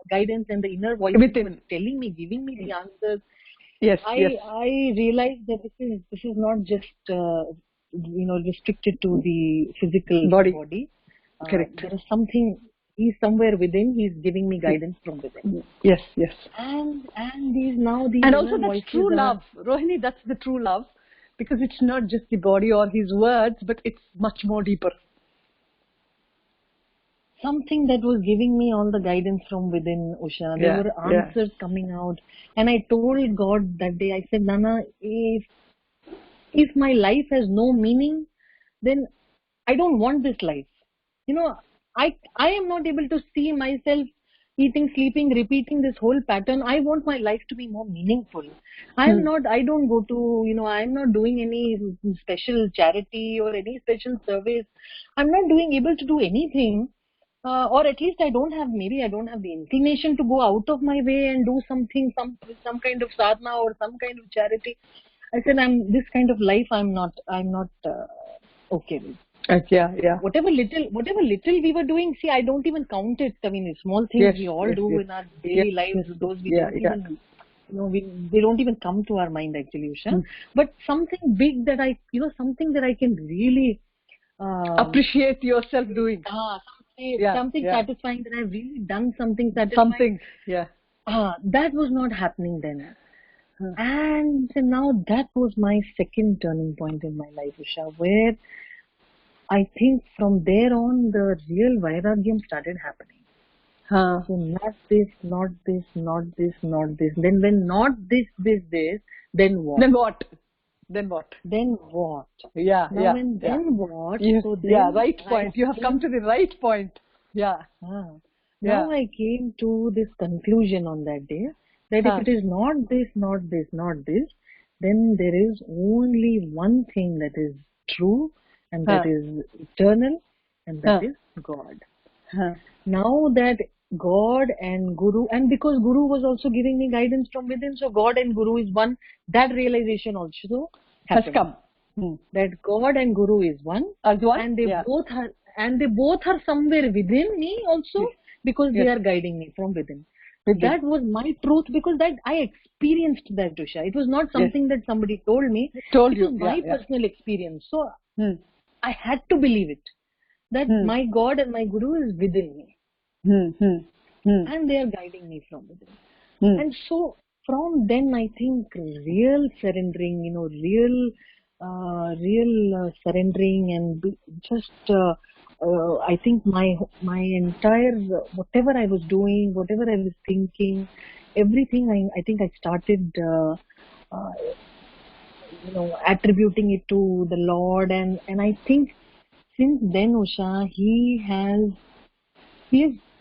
guidance and the inner voice was telling me, giving me the answers, I realized that this is not just restricted to the physical body. Correct. There is something. He's somewhere within. He's giving me guidance from within. Yes. And these and also that's true love, Rohini. That's the true love, because it's not just the body or his words, but it's much more deeper. Something that was giving me all the guidance from within, Usha. There were answers coming out. And I told God that day, I said, Nana, if my life has no meaning, then I don't want this life. I am not able to see myself eating, sleeping, repeating this whole pattern. I want my life to be more meaningful. I don't go to, I'm not doing any special charity or any special service. I'm not able to do anything. Or at least I don't have the inclination to go out of my way and do something, some kind of sadhana or some kind of charity. I said, this kind of life I'm not okay with. Whatever little we were doing, see, I don't even count it. I mean, small things we all do in our daily lives, those we don't even they don't even come to our mind actually, Usha. But something big that something that I can really appreciate yourself doing. Something satisfying that I've really done something satisfying. That was not happening then. And now that was my second turning point in my life, Usha, where I think from there on the real Vairagyam started happening. So not this, not this, not this, not this. Then when not this, then what? Then what? Then what? Yeah, now then what? So then right point. You have come to the right point. Yeah. Now I came to this conclusion on that day that if it is not this, not this, not this, then there is only one thing that is true and that is eternal, and that is God. Now that God and Guru, and because Guru was also giving me guidance from within, so God and Guru is one, that realization also has come. That God and Guru is one, and they both are somewhere within me also, because they are guiding me from within. That was my truth, because that I experienced that, Usha. It was not something that somebody told me. It was my personal experience. So I had to believe it, that my God and my Guru is within me. And they are guiding me from within. And so from then I think real surrendering, real surrendering, and just I think my entire, whatever I was doing, whatever I was thinking, everything, I think I started attributing it to the Lord, and I think since then, Usha, He has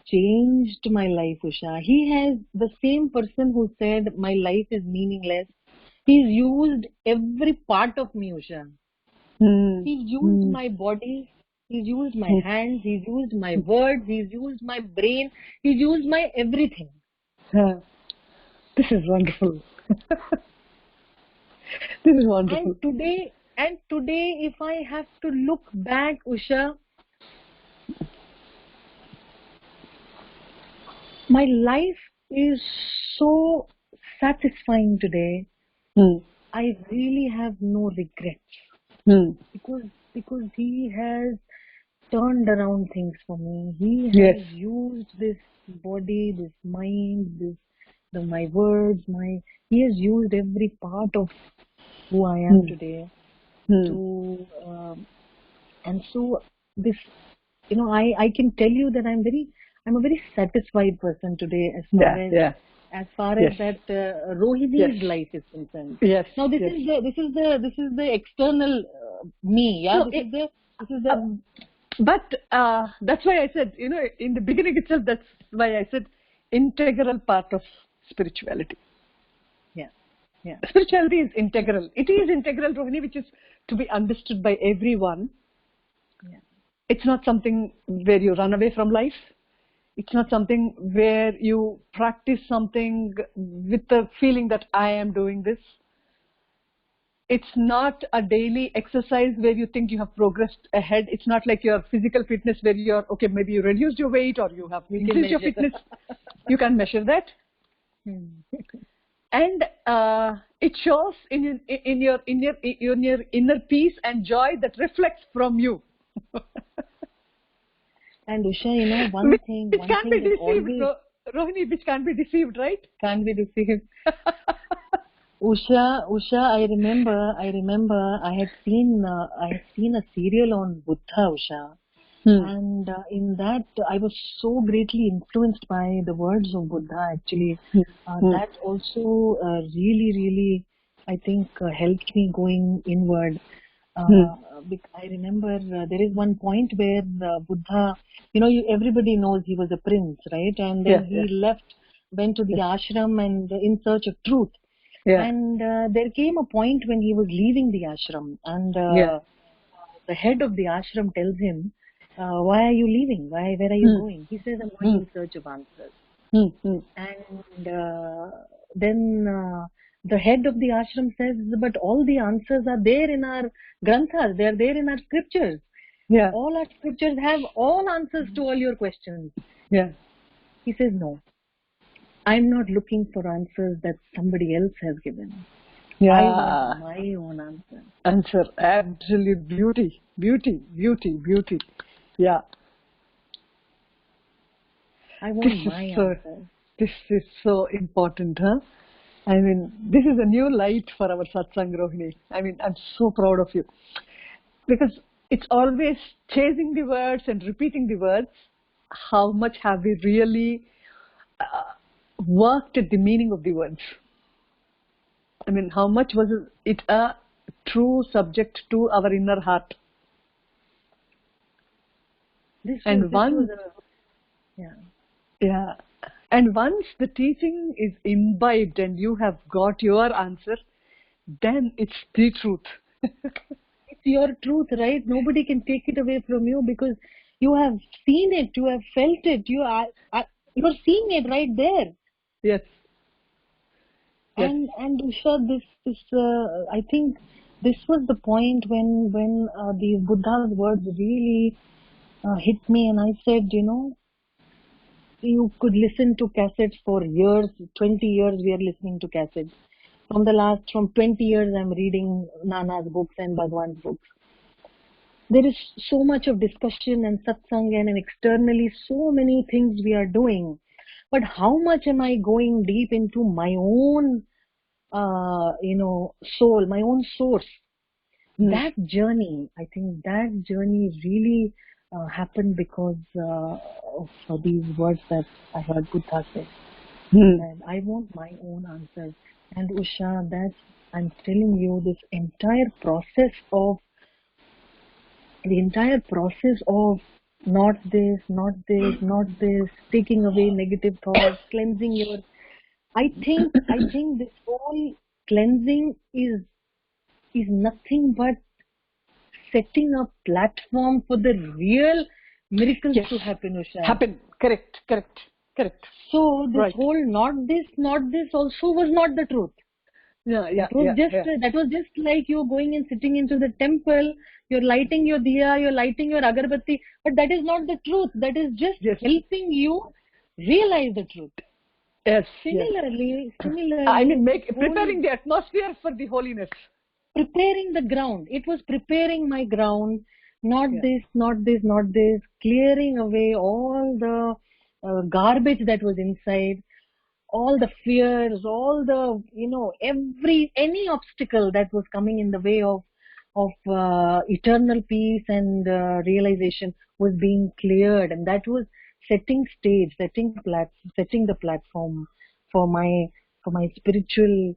changed my life, Usha. He has, the same person who said my life is meaningless, He's used every part of me, Usha. He's used my body, He's used my hands, He's used my words, He's used my brain, He's used my everything. This is wonderful. This is wonderful. And today, if I have to look back, Usha, my life is so satisfying today. I really have no regrets. Because He has turned around things for me. He has used this body, this mind, my words, He has used every part of who I am today to, and so this, I can tell you that I'm a very satisfied person today as far as that Rohini's life is concerned. Now this is the external me. But that's why I said, in the beginning itself, that's why I said integral part of spirituality. Spirituality is integral. It is integral, Rohini, which is to be understood by everyone. It's not something where you run away from life. It's not something where you practice something with the feeling that I am doing this. It's not a daily exercise where you think you have progressed ahead. It's not like your physical fitness where you're, okay, maybe you reduced your weight or you have increased your fitness. You can measure that. And it shows in your inner peace and joy that reflects from you. And Usha, one thing can't be deceived, Rohini, which can't be deceived, right? Can't be deceived. Usha, I remember I had seen a serial on Buddha, Usha. And in that, I was so greatly influenced by the words of Buddha, actually. That also really, really, I think, helped me going inward. I remember there is one point where Buddha, everybody knows he was a prince, right? And then he went to the ashram and in search of truth. And there came a point when he was leaving the ashram, and the head of the ashram tells him, why are you leaving? Where are you going? He says, I'm going in search of answers. And then the head of the ashram says, but all the answers are there in our granthas. They are there in our scriptures. All our scriptures have all answers to all your questions. He says, no. I'm not looking for answers that somebody else has given. Yeah. I want my own answer. Answer. Absolute beauty. Beauty. Beauty. Beauty. Yeah. I want my answer. This is so important, huh? I mean, this is a new light for our satsang, Rohini. I mean, I'm so proud of you. Because it's always chasing the words and repeating the words. How much have we really worked at the meaning of the words? I mean, how much was it a true subject to our inner heart? Yeah. And once the teaching is imbibed and you have got your answer, then it's the truth. It's your truth, right? Nobody can take it away from you because you have seen it, you have felt it, you're seeing it right there. Yes. And Usha, this I think this was the point when the Buddha's words really hit me, and I said, you could listen to cassettes for years, 20 years we are listening to cassettes. From 20 years I'm reading Nana's books and Bhagwan's books. There is so much of discussion and satsang and externally so many things we are doing. But how much am I going deep into my own, soul, my own source? That journey, I think that journey really happened because of these words that I heard Buddha say. And I want my own answers. And Usha, I'm telling you, this entire process of not this, taking away negative thoughts, cleansing your. I think this whole cleansing is nothing but setting a platform for the real miracles to happen, Usha. Happen. Correct. So this whole not this also was not the truth. That was just like you going and sitting into the temple, you're lighting your diya, you're lighting your agarbatti, but that is not the truth. That is just helping you realize the truth. Yes. Similarly, I mean, preparing the atmosphere for the holiness. Preparing the ground. It was preparing my ground. Not this, clearing away all the garbage that was inside, all the fears, all the, any obstacle that was coming in the way of eternal peace and realization was being cleared, and that was setting the platform for my spiritual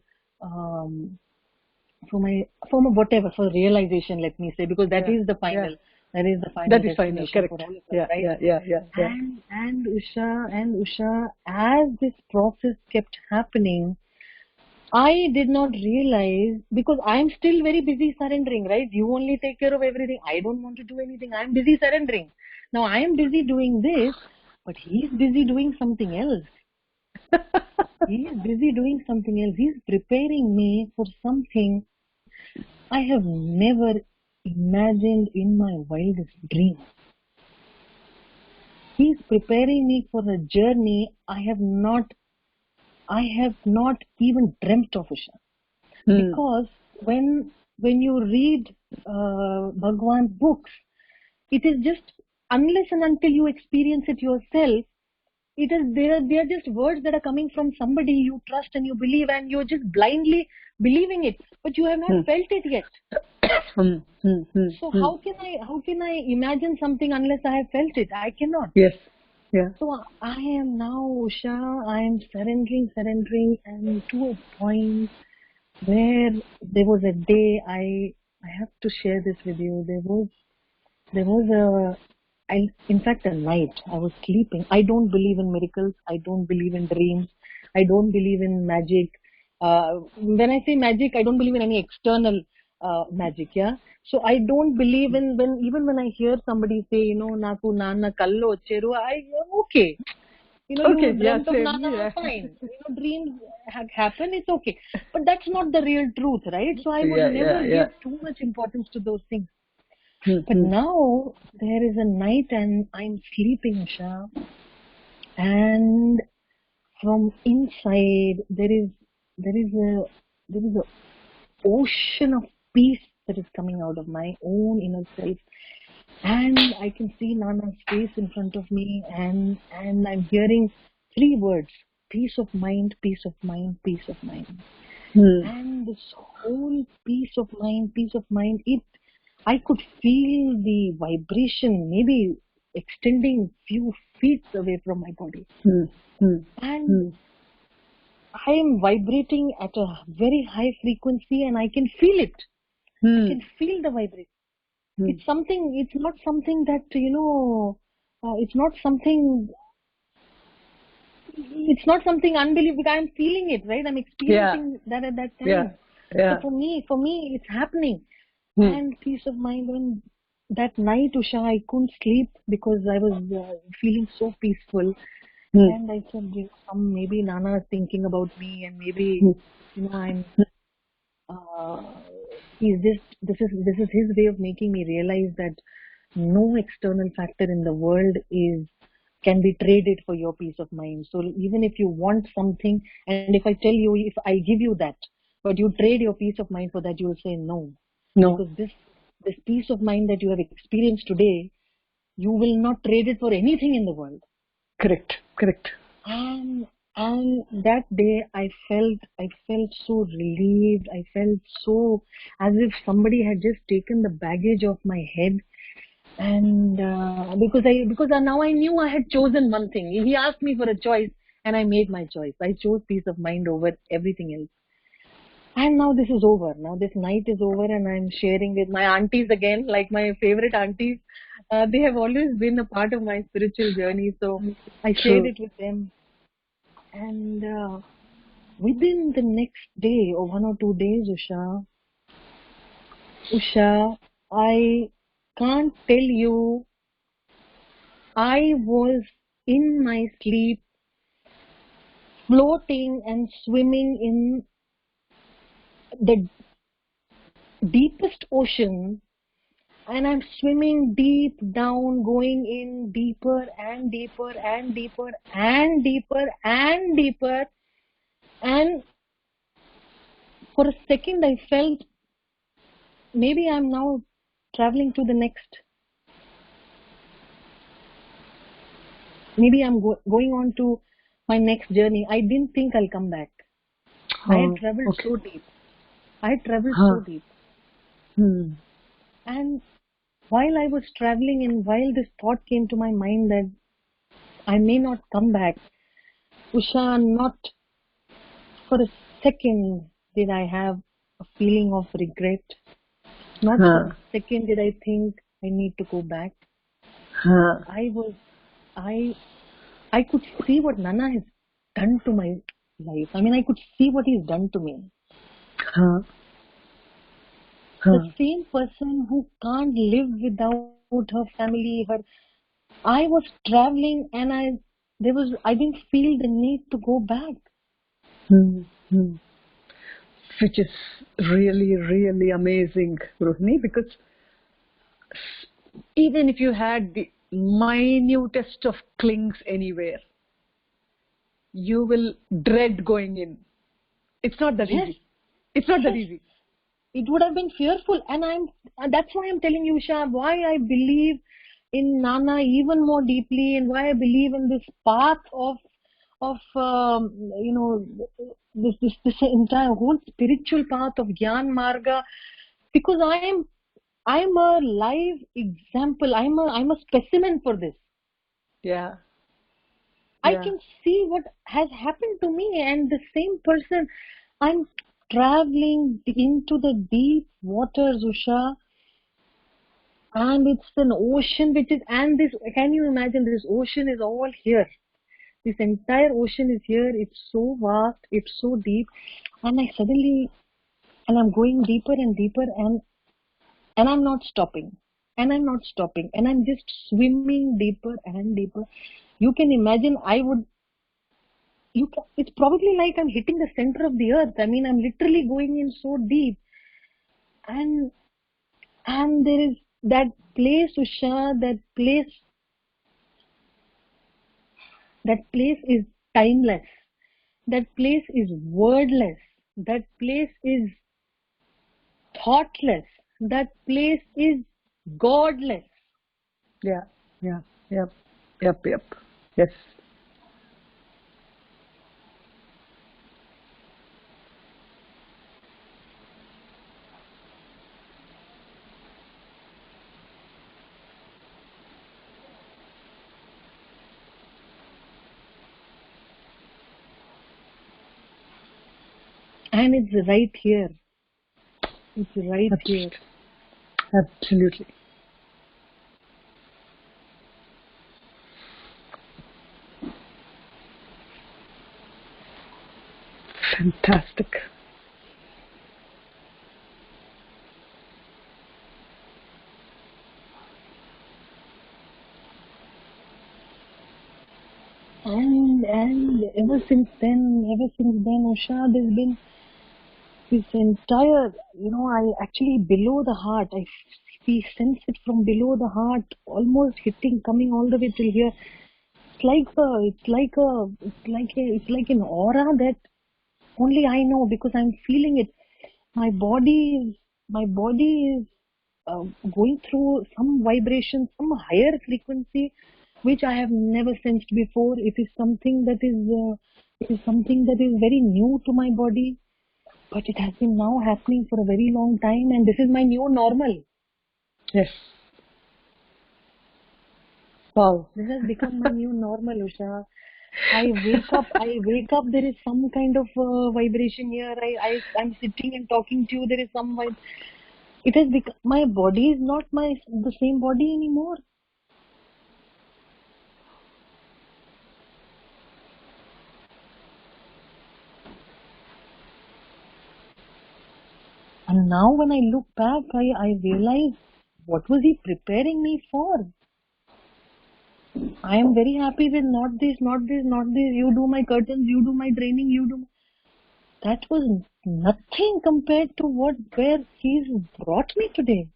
for realization, let me say, because that is the final. That is the final. That is final. Correct. For all of us, right? Yeah. And Usha, as this process kept happening, I did not realize, because I am still very busy surrendering, right? You only take care of everything. I don't want to do anything. I am busy surrendering. Now I am busy doing this, but he is busy doing something else. He is busy doing something else. He is preparing me for something I have never imagined in my wildest dreams. He is preparing me for a journey I have not even dreamt of, Usha. Because when you read Bhagwan's books, it is just, unless and until you experience it yourself, they are just words that are coming from somebody you trust and you believe, and you're just blindly believing it, but you have not felt it yet. So how can I imagine something unless I have felt it? I cannot. Yes. Yeah. So I am now, Usha, I am surrendering, and to a point where there was a day, I have to share this with you. There was a night I was sleeping. I don't believe in miracles. I don't believe in dreams. I don't believe in magic. When I say magic, I don't believe in any external magic. Yeah. So I don't believe in when I hear somebody say, Naku Nana Kallo Cheru, okay. You dreamt of Nana, fine. Dreams happen, it's okay. But that's not the real truth, right? So I would never give too much importance to those things. But now there is a night and I'm sleeping, Usha, and from inside there is a ocean of peace that is coming out of my own inner self, and I can see Nana's face in front of me, and I'm hearing three words: peace of mind, peace of mind, peace of mind. And this whole peace of mind, I could feel the vibration maybe extending few feet away from my body. And I am vibrating at a very high frequency, and I can feel it. I can feel the vibration. It's not something that, it's not something unbelievable. I'm feeling it, right? I'm experiencing that at that time. So for me, it's happening. And peace of mind. When that night, Usha, I couldn't sleep because I was feeling so peaceful. And I said, maybe Nana is thinking about me, and maybe, I'm. This is his way of making me realize that no external factor in the world can be traded for your peace of mind. So even if you want something, and if I tell you, if I give you that, but you trade your peace of mind for that, you will say no. Because this peace of mind that you have experienced today, you will not trade it for anything in the world. Correct. And that day I felt so relieved. I felt so as if somebody had just taken the baggage off my head. And because now I knew I had chosen one thing. He asked me for a choice, and I made my choice. I chose peace of mind over everything else. And now this is over. Now this night is over, and I'm sharing with my aunties again, like my favorite aunties. They have always been a part of my spiritual journey. So I shared it with them. And within the next day or 1 or 2 days, Usha, I can't tell you, I was in my sleep, floating and swimming in the deepest ocean, and I'm swimming deep down, going in deeper and deeper and deeper and deeper and deeper. And for a second I felt maybe I'm now traveling to the next. Maybe I'm going on to my next journey. I didn't think I'll come back. I had traveled so deep. So deep. And while I was traveling, and while this thought came to my mind that I may not come back, Usha, not for a second did I have a feeling of regret. Not for a second did I think I need to go back. I could see what Nana has done to my life. I mean, I could see what he's done to me. The same person who can't live without her family, I was traveling, and I didn't feel the need to go back. Which is really, really amazing, Rohini, because even if you had the minutest of clings anywhere, you will dread going in. It's not that easy. It's not that easy. It would have been fearful, and that's why I'm telling you, Usha, why I believe in Nana even more deeply, and why I believe in this path of this entire whole spiritual path of Gyan Marga, because I'm a live example. I'm a specimen for this. Yeah. I can see what has happened to me, and the same person, I'm traveling into the deep waters, Usha, and it's an ocean can you imagine, this ocean is all here. This entire ocean is here. It's so vast, it's so deep, and I'm going deeper and deeper, and I'm not stopping, and I'm just swimming deeper and deeper. You can imagine, it's probably like I'm hitting the center of the earth. I mean, I'm literally going in so deep, and there is that place, Usha, that place is timeless. That place is wordless. That place is thoughtless. That place is godless. Yeah, yeah, yep, yep, yep. Yes. And it's right here. It's right here. Absolutely. Fantastic. And ever since then, Usha, there's been this entire, I actually below the heart, we sense it from below the heart, almost hitting, coming all the way till here. It's like an aura that only I know, because I'm feeling it. My body is going through some vibration, some higher frequency, which I have never sensed before. It is something that is very new to my body, but it has been now happening for a very long time, and this is my new normal. Yes. Wow. This has become my new normal, Usha. I wake up, there is some kind of vibration here. I'm sitting and talking to you, there is some vibe. It has become, my body is not the same body anymore. And now when I look back, I realize, what was he preparing me for? I am very happy with not this. You do my curtains, you do my training, That was nothing compared to where he's brought me today.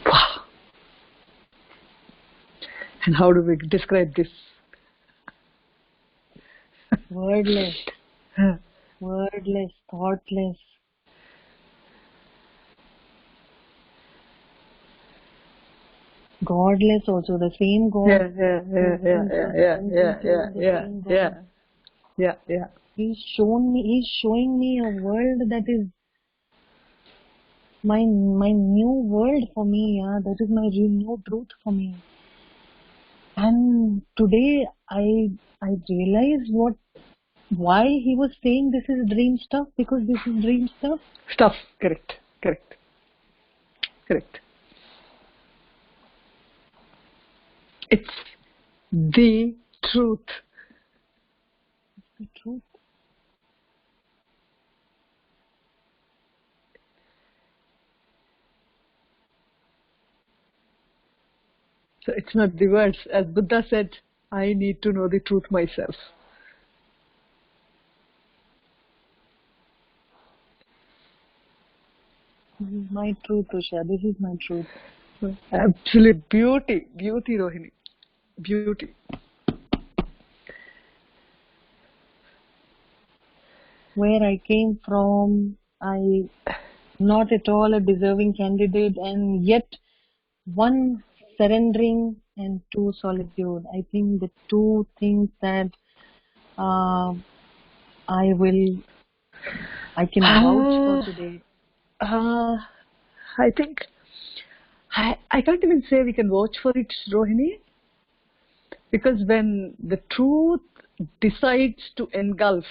Wow. And how do we describe this? Wordless, thoughtless. Godless also, the same God. Yeah. He's showing me a world that is my new world for me. Yeah, that is my new truth for me. And today I realize why he was saying this is dream stuff, because this is dream stuff. Correct. It's the truth. It's the truth. So it's not the words. As Buddha said, I need to know the truth myself. This is my truth, Usha. This is my truth. Absolute beauty, Rohini. Beauty. Where I came from, I not at all a deserving candidate, and yet one, surrendering, and two, solitude. I think the two things that I can vouch for today. I think I can't even say we can vouch for it, Rohini, because when the truth decides to engulf,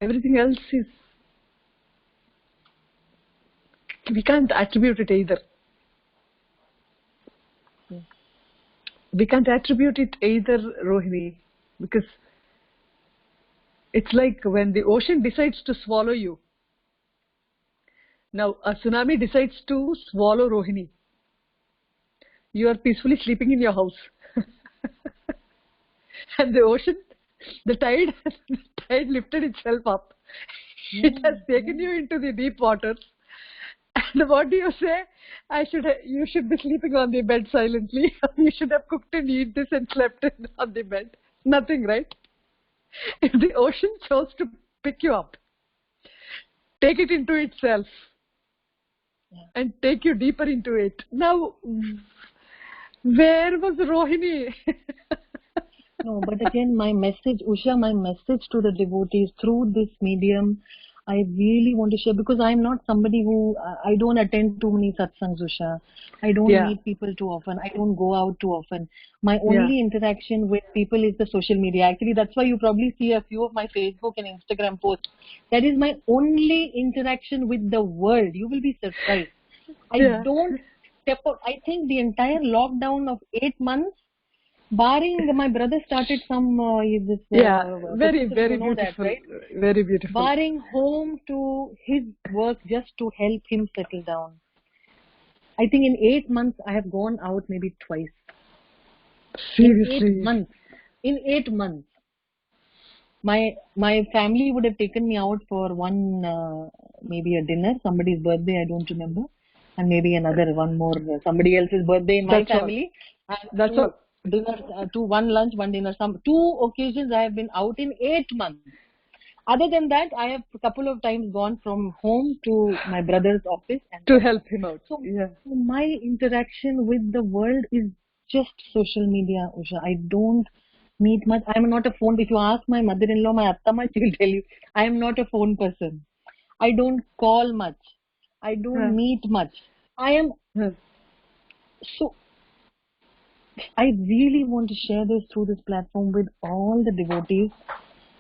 everything else is, we can't attribute it either. We can't attribute it either, Rohini, because it's like when the ocean decides to swallow you. Now, a tsunami decides to swallow Rohini. You are peacefully sleeping in your house. And the ocean, the tide lifted itself up. It has taken you into the deep waters. And what do you say? You should be sleeping on the bed silently. You should have cooked and eat this and slept on the bed. Nothing, right? If the ocean chose to pick you up, take it into itself, and take you deeper into it. Now, where was Rohini? No, but again, my message, Usha, my message to the devotees through this medium, I really want to share, because I'm not somebody who, I don't attend too many satsangs, Usha. I don't meet people too often. I don't go out too often. My only interaction with people is the social media. Actually, that's why you probably see a few of my Facebook and Instagram posts. That is my only interaction with the world. You will be surprised. I don't step out. I think the entire lockdown of 8 months, barring my brother started some very beautiful, that, right? Very beautiful. Barring home to his work just to help him settle down. I think in 8 months I have gone out maybe twice. Seriously? In 8 months. My family would have taken me out for one, maybe a dinner, somebody's birthday, I don't remember, and maybe one more, somebody else's birthday in my family. That's all. Dinner, one lunch, one dinner. 2 occasions I have been out in 8 months. Other than that, I have a couple of times gone from home to my brother's office to help him out. So my interaction with the world is just social media, Usha. I don't meet much. I am not a phone. If you ask my mother-in-law, my attamma, she will tell you, I am not a phone person. I don't call much. I don't meet much. I am so. I really want to share this through this platform with all the devotees,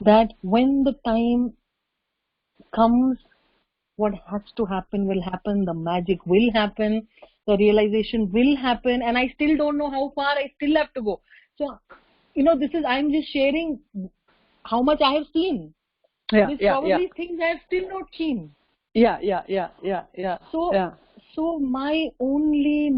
that when the time comes, what has to happen will happen, the magic will happen, the realization will happen, and I still don't know how far I still have to go. So, I'm just sharing how much I have seen. There's probably things I have still not seen. So my only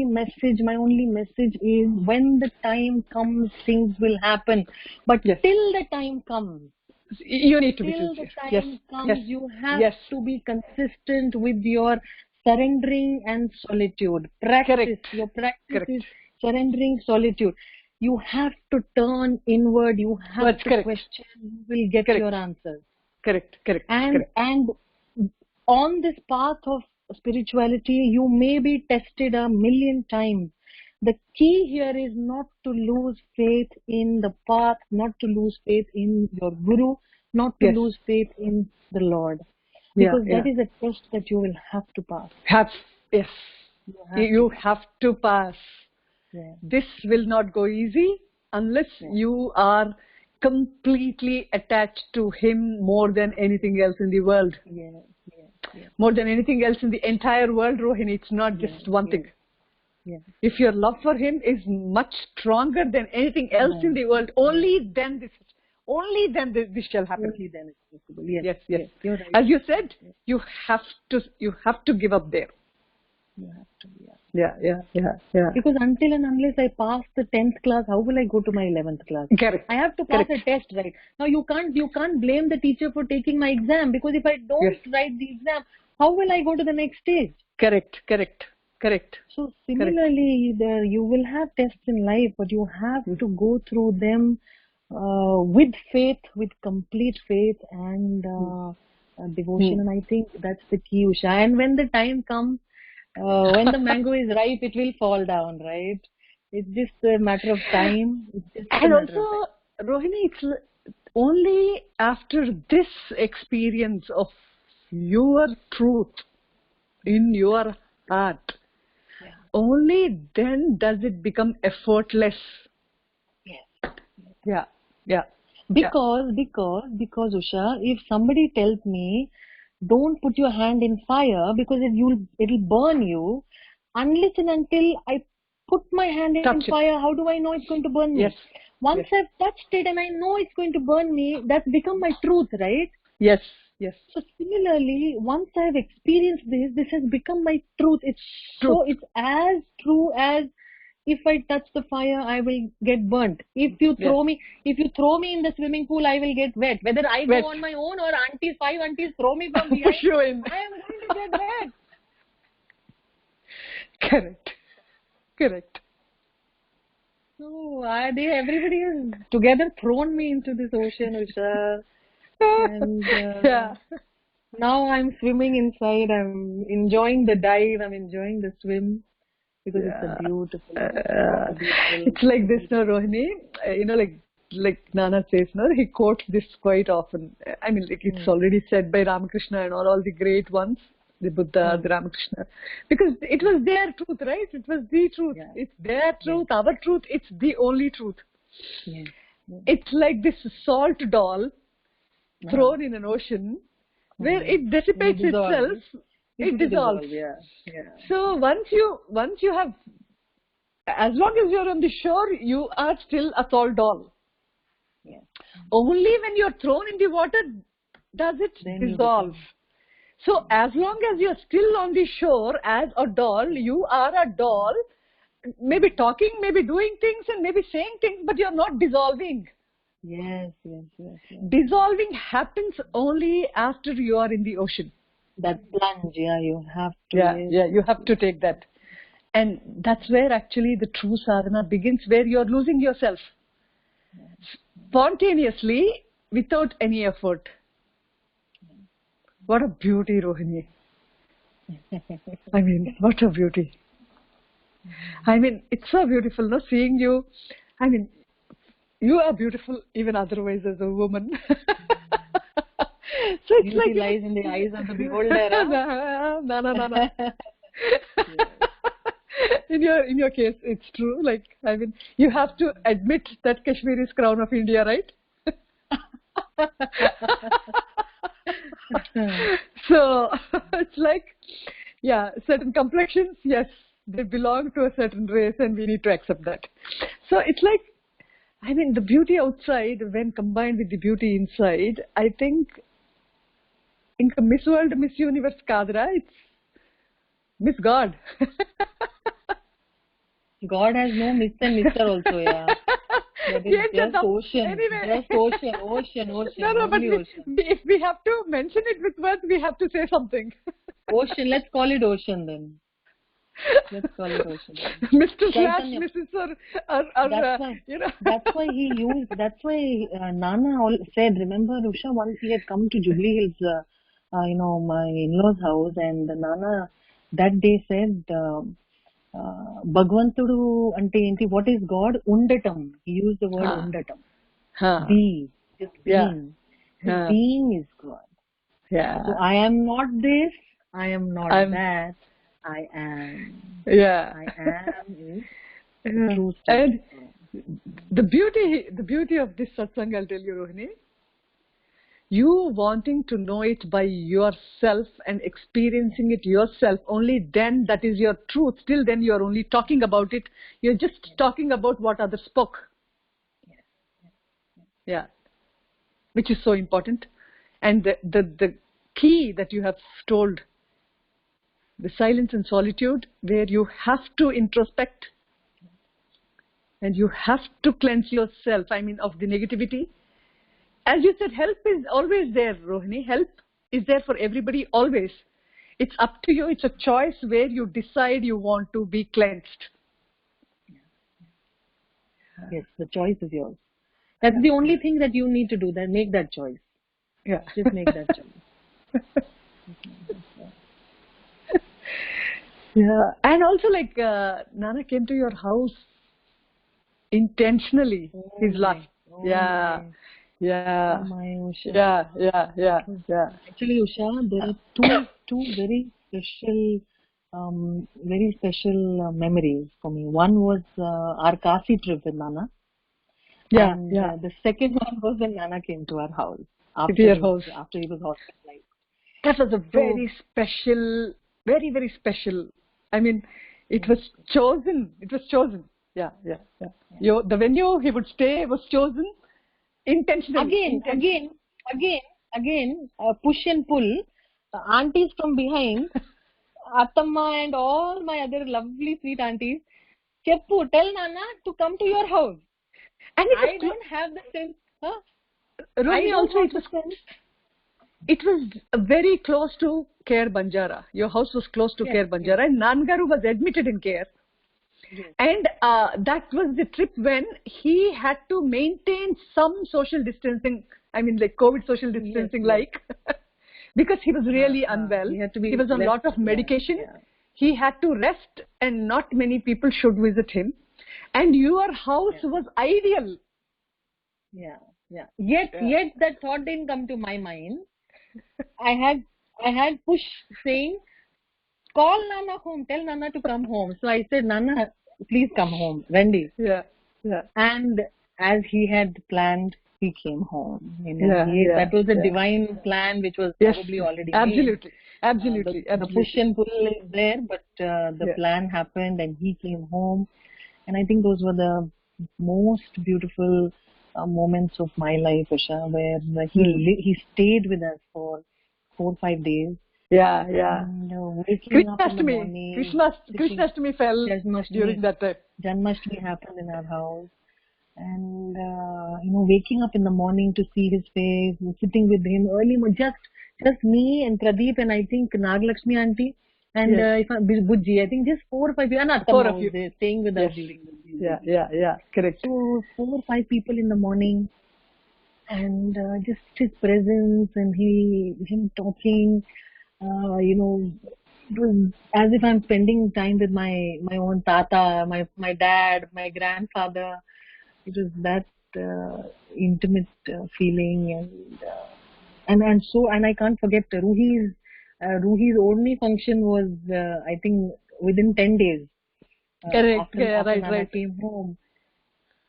message is, when the time comes, things will happen. But till the time comes, you need to be sincere. Till the time comes, you have to be consistent with your surrendering and solitude. Your practice is surrendering, solitude. You have to turn inward. You have to question. You will get your answers. Correct. And on this path of spirituality, you may be tested 1,000,000 times. The key here is not to lose faith in the path, not to lose faith in your Guru, not to lose faith in the Lord. Because that is a test that you will have to pass. You have to pass. Yeah. This will not go easy unless you are completely attached to him more than anything else in the world. More than anything else in the entire world, Rohini. It's not just one thing. If your love for him is much stronger than anything else in the world, only then this shall happen. Only then it's possible. Yes. You're right. As you said, you have to give up there. You have to. Because until and unless I pass the 10th class, how will I go to my 11th class? Correct. I have to pass a test, right? Now you can't blame the teacher for taking my exam, because if I don't write the exam, how will I go to the next stage? Correct. So similarly, you will have tests in life, but you have to go through them with faith, with complete faith and devotion. And I think that's the key, Usha. And when the time comes, when the mango is ripe, it will fall down, right? It's just a matter of time. And also, Rohini, it's only after this experience of your truth in your heart, only then does it become effortless. Because Usha, if somebody tells me, don't put your hand in fire because it'll burn you, unless and until I put my hand in fire, how do I know it's going to burn me? Once I've touched it and I know it's going to burn me, that's become my truth, right? Yes. So similarly, once I've experienced this has become my truth. It's as true as if I touch the fire, I will get burnt. If you throw me in the swimming pool, I will get wet. Whether I go on my own or five aunties throw me from behind, push you in. I am going to get wet. Correct. So everybody has together thrown me into this ocean, Usha. And now I'm swimming inside. I'm enjoying the dive. I'm enjoying the swim because it's a beautiful. It's like this, no, Rohini. Like Nana says, no, he quotes this quite often. I mean, like it's already said by Ramakrishna and all the great ones, the Buddha, the Ramakrishna, because it was their truth, right? It was the truth. Yeah. It's their truth, our truth. It's the only truth. Yeah. It's like this salt doll thrown in an ocean where it dissipates itself. It dissolves. Yeah. So once you have, as long as you're on the shore, you are still a salt doll. Yeah. Only when you're thrown in the water does it dissolve. So as long as you're still on the shore as a doll, you are a doll, maybe talking, maybe doing things and maybe saying things, but you're not dissolving. Yes. Dissolving happens only after you are in the ocean. That plunge, you have to. Yeah, you have to take that. And that's where actually the true sadhana begins, where you're losing yourself. Spontaneously, without any effort. What a beauty, Rohini. I mean, what a beauty. I mean, it's so beautiful, no? Seeing you. I mean, you are beautiful even otherwise as a woman. So it's beauty lies in the eyes of the beholder. No. In your case, it's true. Like, I mean, you have to admit that Kashmir is crown of India, right? So it's like, certain complexions, yes, they belong to a certain race, and we need to accept that. So it's like, I mean, the beauty outside, when combined with the beauty inside, I think, in Miss World, Miss Universe Kadra, it's Miss God. God has no Miss and Mr. also, yeah. That is just ocean. Anyway. Just ocean. No, but if we have to mention it with words, we have to say something. Ocean, let's call it ocean then. Let's call it ocean. Mr. Slash, Mrs. That's why Nana said, remember Usha, once he had come to Jubilee Hills, my in-laws house, and Nana that day said, Bhagwantudu ante enti, what is God? Undatam. He used the word undatam. Be, just being. The being is God. Yeah. So I am not this, I am not that, I am. Yeah. I am is the truth. And the beauty of this satsang, I'll tell you, Rohini, you wanting to know it by yourself and experiencing it yourself, only then that is your truth. Till then you're only talking about it. You're just talking about what others spoke. Yeah. Which is so important. And the key that you have told, the silence and solitude, where you have to introspect and you have to cleanse yourself, of the negativity. As you said, help is always there, Rohini. Help is there for everybody, always. It's up to you. It's a choice where you decide you want to be cleansed. Yes, the choice is yours. That's the only thing that you need to do, that make that choice. Yeah. Just make that choice. Yeah. And also, like, Nana came to your house intentionally, his life. Yeah. Oh my Usha. Yeah. Actually, Usha, there are two very special memories for me. One was our Kasi trip with Nana. And the second one was when Nana came to our house. After he was hospitalized. That was a very special, very, very special. It was chosen. Yeah. The venue he would stay was chosen intentionally. Again, push and pull. Aunties from behind, Attamma and all my other lovely sweet aunties, Cheppu, tell Nana to come to your house. And I don't have the sense. Huh? Rohini, also it was very close to Care Banjara. Your house was close to Care Banjara, and Nannagaru was admitted in Care. Yes. And that was the trip when he had to maintain some social distancing. I mean, like COVID social distancing, because he was really unwell. He was on a lot of medication. Yeah. He had to rest, and not many people should visit him. And your house was ideal. Yeah. Yet that thought didn't come to my mind. I had push saying, call Nana home, tell Nana to come home. So I said, Nana, please come home, Randy. Yeah. And as he had planned, he came home. That was a divine plan, which was probably already made. Absolutely. The push and pull is there, but the plan happened and he came home. And I think those were the most beautiful moments of my life, Usha, where he stayed with us for 4 or 5 days. Yeah. And waking up in the morning. Krishnashtami fell during that time. Janmashtami happened in our house. And, waking up in the morning to see his face, sitting with him early, just me and Pradeep and I think Nagalakshmi auntie and Bujji, I think just 4 or 5 people, and Attamma was there staying with us during the Yeah, correct. So 4 or 5 people in the morning, and just his presence and him talking, it was as if I'm spending time with my own tata, my dad, my grandfather. It was that intimate feeling, and I can't forget Ruhi's Orni function was I think within 10 days. Correct. After Nana came home,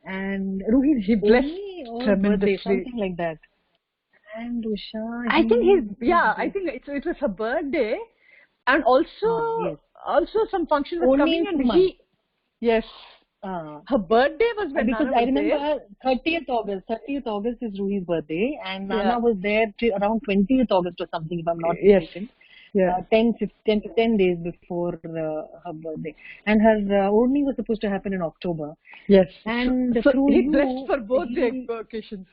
and Ruhi's Orni or birthday, something like that. And Usha, I think it was her birthday, and also some function was coming, and her birthday was when because Nana I was remember there. 30th August is Ruhi's birthday, and Nana was there around 20th August or something, if I'm not mistaken. 10 days before her birthday, and her Orni was supposed to happen in October. Yes, and so he blessed for both the occasions.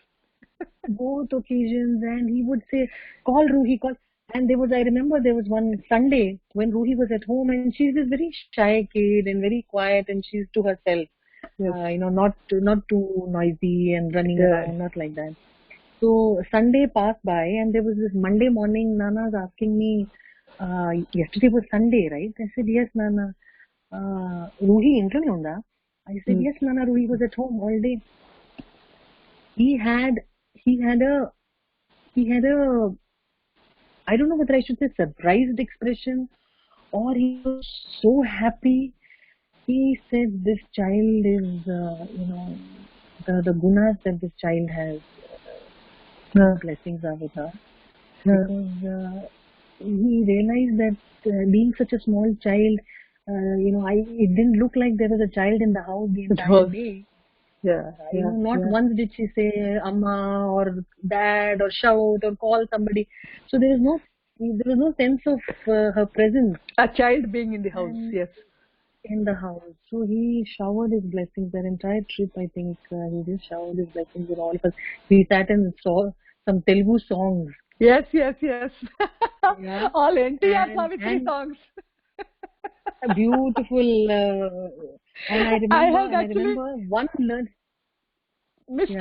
Both occasions, and he would say, "Call Ruhi, call." And I remember there was one Sunday when Ruhi was at home, and she's this very shy kid and very quiet, and she's to herself, not too noisy and running around, not like that. So Sunday passed by, and there was this Monday morning. Nana's asking me, yesterday was Sunday, right? I said, yes, Nana. Ruhi interview unda? I said, yes, Nana. Ruhi was at home all day. He had a I don't know whether I should say surprised expression, or he was so happy. He said this child is, the gunas that this child has, blessings are with her. Because he realized that being such a small child, it didn't look like there was a child in the house the entire day. Not once did she say Amma or Dad or shout or call somebody. So there was no sense of her presence. A child being in the house, in the house. So he showered his blessings that entire trip. I think he just showered his blessings on all of us. We sat and saw some Telugu songs. Yes. All NTR Savitri songs. Beautiful. And I remember one learned.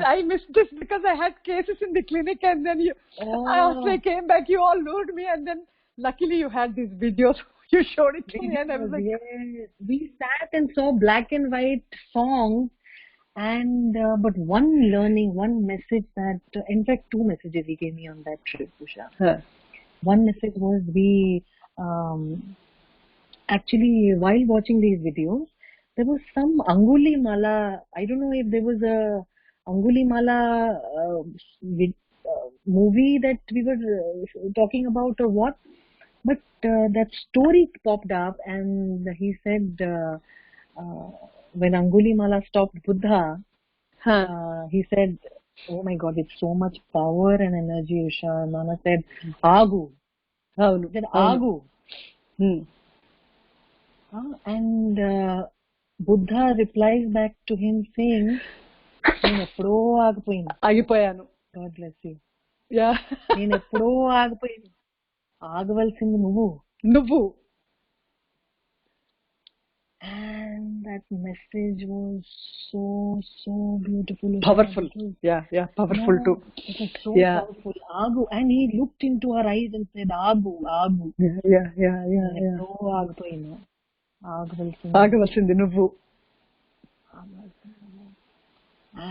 I missed this because I had cases in the clinic, and then after I came back, you all lured me, and then luckily you had these videos. You showed it to me, and I was like, yes. We sat and saw black and white songs, and but one message that, in fact, 2 messages he gave me on that trip, Usha. One message was actually, while watching these videos, there was some Anguli Mala. I don't know if there was a Anguli Mala movie that we were talking about or what, but that story popped up, and he said when Anguli Mala stopped Buddha, he said, "Oh my God, it's so much power and energy." Usha, Nana said, "Agu." He said, "Agu." And Buddha replies back to him saying, నేను ఎప్పుడో ఆగిపోయింది. ఆగిపోయాను. God bless you. Yeah. నేను ఎప్పుడో ఆగిపోయింది. ఆగవలసింది నువ్వు. And that message was so beautiful. Powerful. Yeah, powerful too. It was so powerful. Agu, and he looked into her eyes and said, Agu. Yeah. ఎప్పుడో ఆగిపోయినా ఆగవలసింది నువ్వు.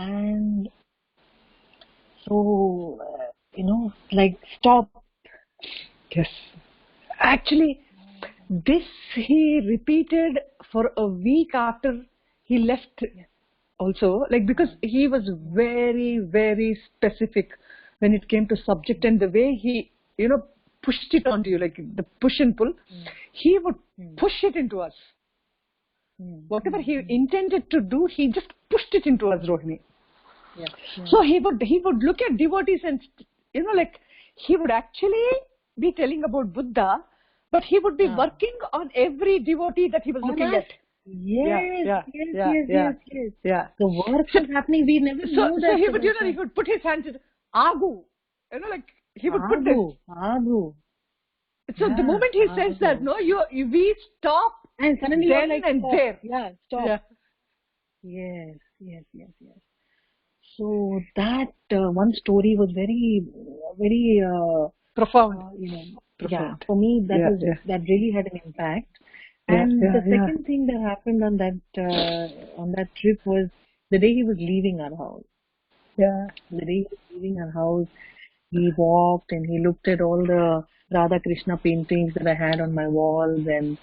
And so, like, stop. Yes. Actually, this he repeated for a week after he left also, like, because he was very, very specific when it came to subject, and the way he, pushed it onto you, like the push and pull, he would push it into us. Whatever he intended to do, he just pushed it into us, Rohini. Yeah. So he would look at devotees and, like, he would actually be telling about Buddha, but he would be working on every devotee that he was looking at. Yes. Yeah. The work is happening. We never knew that. So he would, he would put his hands in Agu. Like, he would put this. Agu. So the moment he says that, we stop. And suddenly then like, and stop. there. Yeah, stop. Yeah. Yes. So that one story was very, very profound. Profound. Yeah, for me that really had an impact. And the second thing that happened on that trip was the day he was leaving our house. Yeah. The day he was leaving our house, he walked and he looked at all the Radha Krishna paintings that I had on my walls, and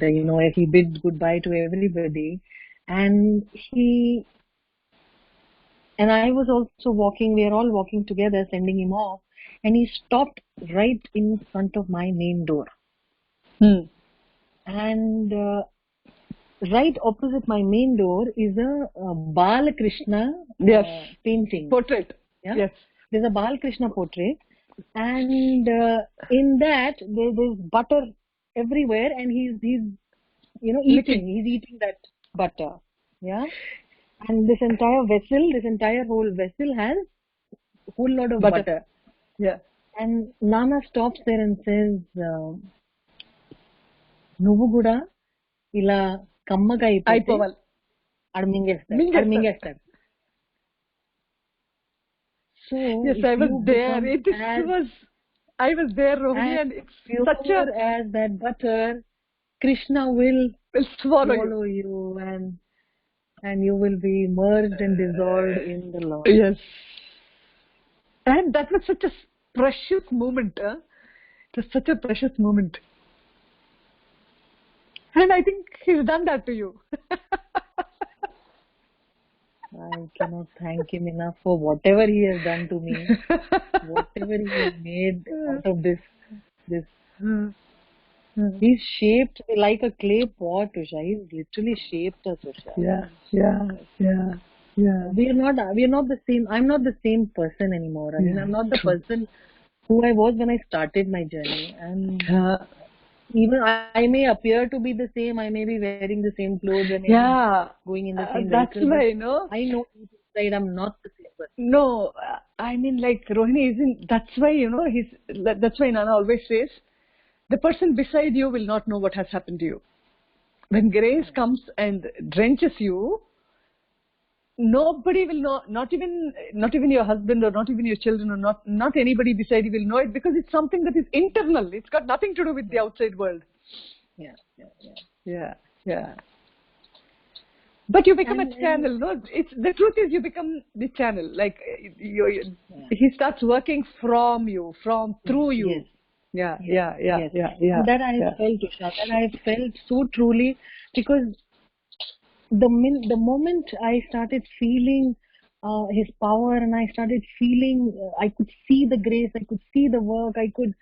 he bid goodbye to everybody, and I was also walking. We are all walking together, sending him off, and he stopped right in front of my main door. And right opposite my main door is a Bala Krishna painting. Portrait. Yeah? Yes. There's a Bala Krishna portrait, and in that there's butter everywhere, and he's eating. He's eating that butter. Yeah. And this entire whole vessel has a whole lot of butter. Yeah. And Nana stops there and says, నువ్వు కూడా ఇలా కమ్మగా అయిపోవాలి. ఆడ మింగేస్తాడు. So yes, I was there. I was there, Rohini, and it's such as that butter, Krishna will swallow you, and you will be merged and dissolved in the Lord. Yes. And that was such a precious moment. It was such a precious moment. And I think he's done that to you. I cannot thank him enough for whatever he has done to me. Whatever he has made out of this. He's shaped me like a clay pot, Usha. He's literally shaped us, Usha. Yeah. We are not the same. I'm not the same person anymore. I mean, I'm not the person who I was when I started my journey. And even I may appear to be the same. I may be wearing the same clothes and going in the same that's vehicle. Why, I know inside I'm not the same person. No, I mean, like, Rohini isn't. That's why, that's why Nana always says, the person beside you will not know what has happened to you. When grace comes and drenches you, nobody will know, not even your husband or not even your children or not anybody beside you will know it, because it's something that is internal. It's got nothing to do with the outside world. Yeah. But you become a channel, no? The truth is, you become the channel. Like, he starts working from you, through you. Yes. Yeah. That I felt, Usha. That I felt so truly, because the moment I started feeling his power, and I started feeling, I could see the grace, I could see the work, I could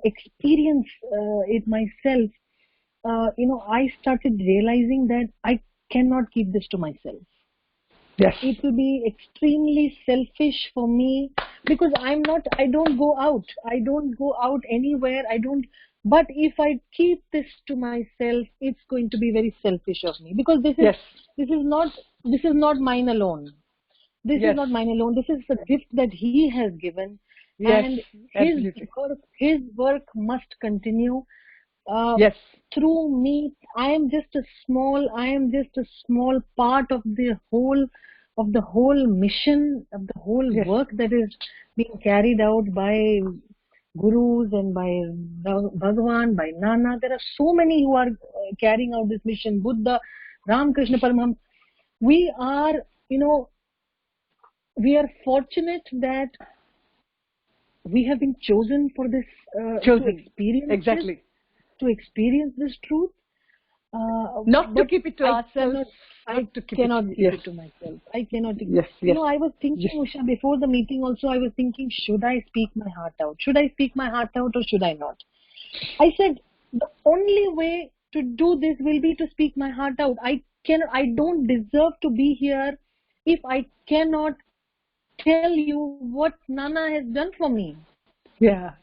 experience it myself. I started realizing that I cannot keep this to myself. Yes. It will be extremely selfish for me, because I don't go out. I don't go out anywhere. I don't But if I keep this to myself, it's going to be very selfish of me, because Yes. this is not mine alone. This Yes. is not mine alone. This is a gift that He has given, Yes. and Absolutely. His work must continue Yes. through me. I am just a small part of the whole mission, of the whole Yes. work that is being carried out by gurus and by Bhagavan, by Nana. There are so many who are carrying out this mission. Buddha, Ramakrishna Paramaham. We are, we are fortunate that we have been chosen for this, Chosen. to experience this truth. Not to But keep it to ourselves. I cannot keep it to myself. I cannot. Yes. I was thinking, Usha, before the meeting also, I was thinking, should I speak my heart out? Should I speak my heart out or should I not? I said, the only way to do this will be to speak my heart out. I don't deserve to be here if I cannot tell you what Nana has done for me. Yeah.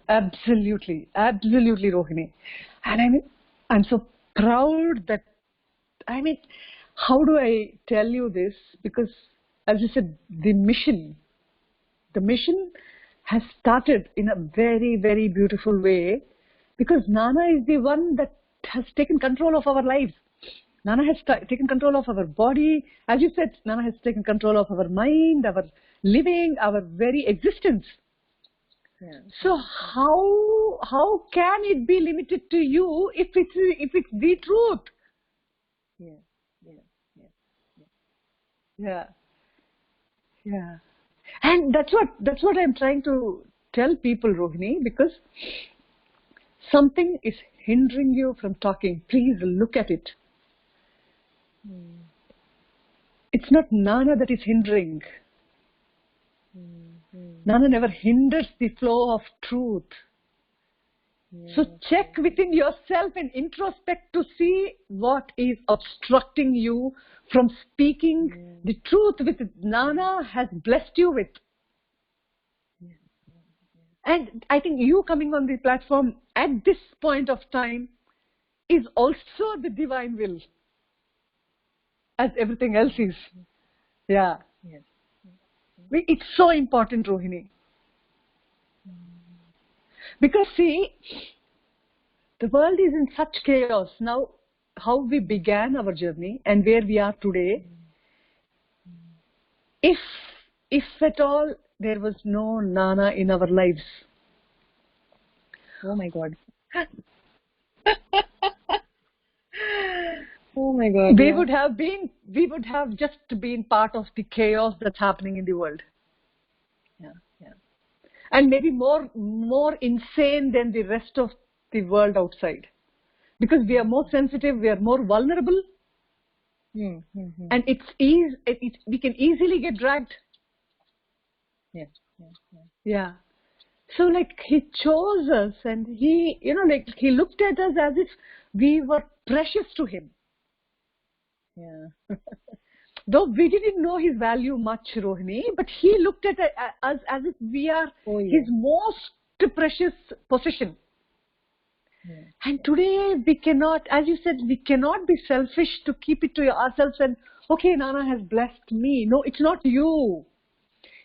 Absolutely, Rohini. And I'm so proud that, how do I tell you this? Because, as you said, the mission has started in a very, very beautiful way, because Nana is the one that has taken control of our lives. Nana has taken control of our body. As you said, Nana has taken control of our mind, our living, our very existence. Yeah. So how can it be limited to you if it's the truth? Yeah. And that's what I'm trying to tell people, Rohini, because something is hindering you from talking. Please look at it. It's not Nana that is hindering. Nana never hinders the flow of truth. So check within yourself and introspect to see what is obstructing you from speaking the truth which Nana has blessed you with. And I think you coming on the platform at this point of time is also the divine will, as everything else is. Yeah. It's so important, Rohini. Because see, the world is in such chaos. Now, how we began our journey and where we are today, if at all there was no Nana in our lives. Oh my God. Oh my God. We would have just been part of the chaos that's happening in the world. Yeah. And maybe more insane than the rest of the world outside. Because we are more sensitive, we are more vulnerable. And we can easily get dragged. Yeah. So He chose us, and He looked at us as if we were precious to Him. Yeah. Though we didn't know His value much, Rohini, but He looked at us as if we are His most precious possession. And today we cannot, as you said, we cannot be selfish to keep it to ourselves and, okay, Nana has blessed me. No, it's not you.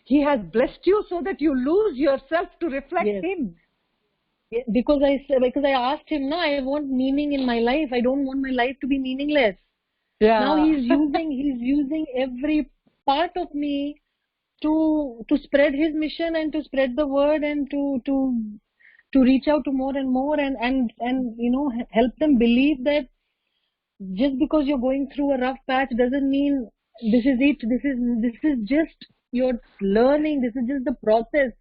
He has blessed you so that you lose yourself to reflect Him. Yeah, because I asked Him, no, I want meaning in my life. I don't want my life to be meaningless. Yeah. Now He's using every part of me to spread His mission and to spread the word and to reach out to more and more and help them believe that just because you're going through a rough patch doesn't mean this is it. This is just your learning. This is just the process.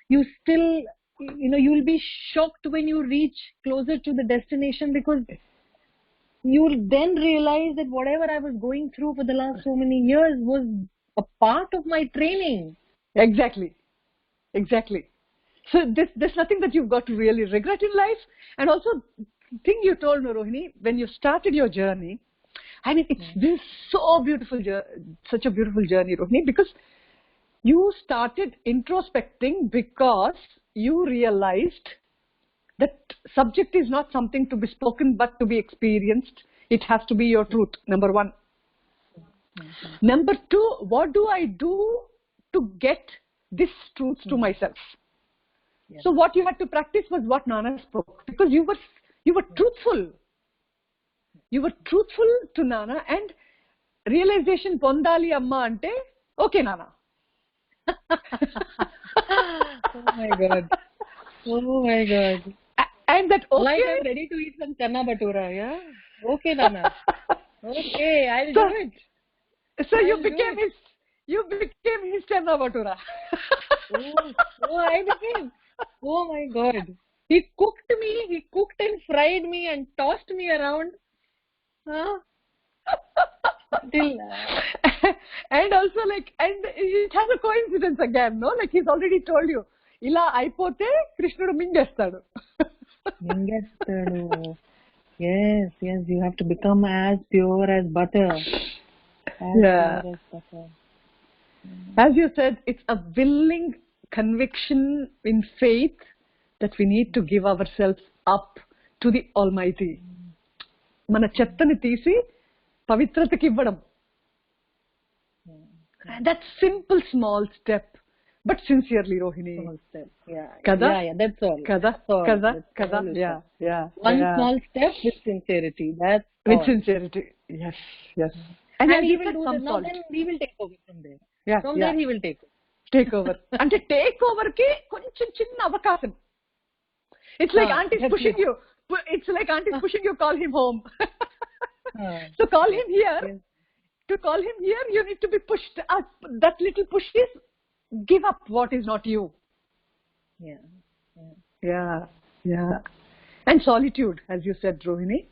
You still, you'll be shocked when you reach closer to the destination, because you'll then realize that whatever I was going through for the last so many years was a part of my training. Exactly. So there's nothing that you've got to really regret in life. And also, the thing you told me, Rohini, when you started your journey, it's so beautiful, such a beautiful journey, Rohini, because you started introspecting because you realized that subject is not something to be spoken but to be experienced. It has to be your truth, number one. Number two, what do I do to get this truth to myself? Yeah. So what you had to practice was what Nana spoke, because you were truthful. You were truthful to Nana, and realization pondali amma ante, okay Nana. Oh my God. Oh my God. And that okay. Like I'm ready to eat some channa bhatura, yeah? Okay, Nana. Okay, I'll do it. So you became his channa bhatura. I became. Oh my God. He cooked and fried me and tossed me around. Huh? And also and it has a coincidence again, no? Like he's already told you, ila aipote Krishnudu mingestadu. Mingestadu. Yes, you have to become as pure as butter. Pure as butter. As you said, it's a willing conviction in faith that we need to give ourselves up to the Almighty. Mana chettani teesi pavitrataki ivvadam. That simple small step, but sincerely, Rohini. Small step, yeah. Kada? Yeah, that's all. Kada? Yeah. One small step with sincerity. That's with all. Sincerity, yes. And he will do that. Now then he will take over from there. Yeah, from there he will take over. Take over. Ante take over ki koncham chinna avakasam. It's like auntie's pushing you. It's like auntie's pushing you, call him home. So call him here. Yes. To call him here, you need to be pushed up. That little push is give up what is not you. Yeah. And solitude, as you said, Rohini.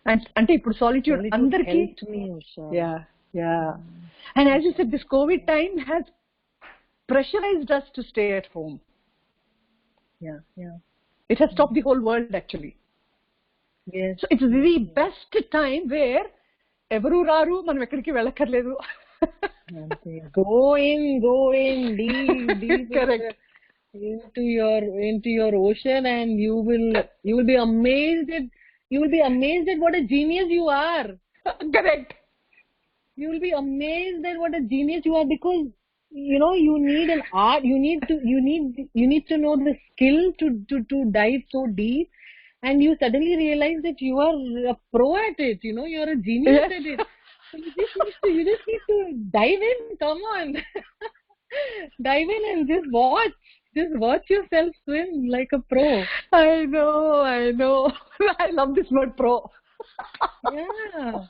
And ante ippudu solitude andarki helped me, Usha. Yeah. And as you said, this COVID time has pressurized us to stay at home. Yeah. It has stopped the whole world actually. Yes. So it's the best time where evaru raru manam ekkadiki velakkarledu. Go in deep correct into your ocean, and you will be amazed at what a genius you are. Correct. You will be amazed at what a genius you are, because you need an art. You need to know the skill to dive so deep, and you suddenly realize that you are a pro at it. You're a genius at it. So you just need to dive in. Come on, dive in and just watch yourself swim like a pro. I know. I love this word, pro. Yeah.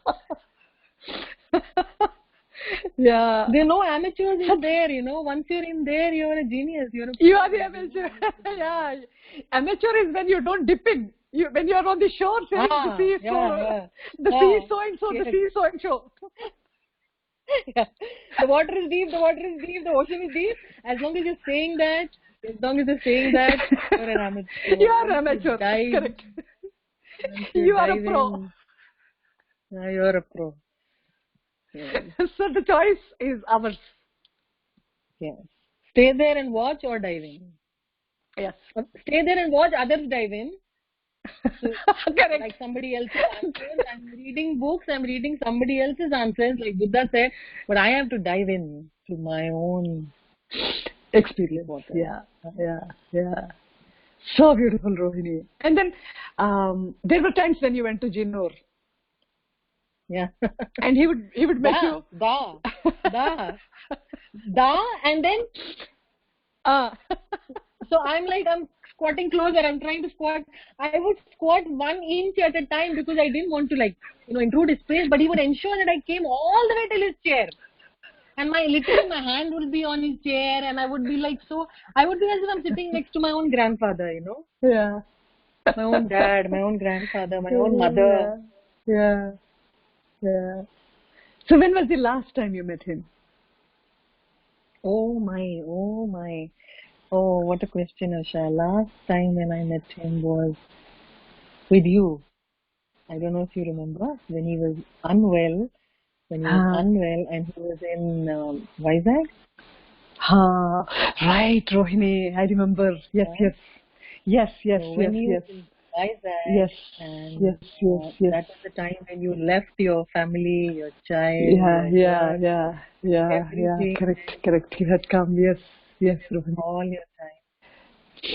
Yeah. There are no amateurs in there, Once you're in there, you're a genius. You are the amateur. Yeah. Amateur is when you don't dip in. When you're on the shore, saying the sea is the sea is so and so, the sea is so and so. Yeah. The water is deep, the ocean is deep. As long as you're saying that, you're an amateur. You are amateur. Correct. You are a pro. Yeah, you're a pro. Yes. So the choice is ours. Yes. Stay there and watch or dive in. Yes. Stay there and watch others dive in. So, correct. Like somebody else's answers. I'm reading books. I'm reading somebody else's answers, like Buddha said. But I have to dive in to my own experience. Yeah. So beautiful, Rohini. And then there were times when you went to Jinnur. Yeah. And he would make you da, and then so I'm squatting closer. I'm trying to squat. I would squat 1 inch at a time because I didn't want to intrude his space. But he would ensure that I came all the way till his chair, and literally my hand would be on his chair, and I would be I would be as if I'm sitting next to my own grandfather. Yeah. My own dad, my own grandfather, my own mother. Yeah. So when was the last time you met him? Oh my. Oh, what a question, Usha. Last time when I met him was with you. I don't know if you remember, when he was unwell. And he was in Vizag. Right, Rohini. I remember. Yes. Yes, yes, So yes, when you yes. realize that, Yes, and yes, yes, yes. that was the time when you left your family, your child, Yeah, your yeah, work, yeah, yeah, yeah. everything, Correct, correct. You had come. Yes, yes, Rohini. all your time.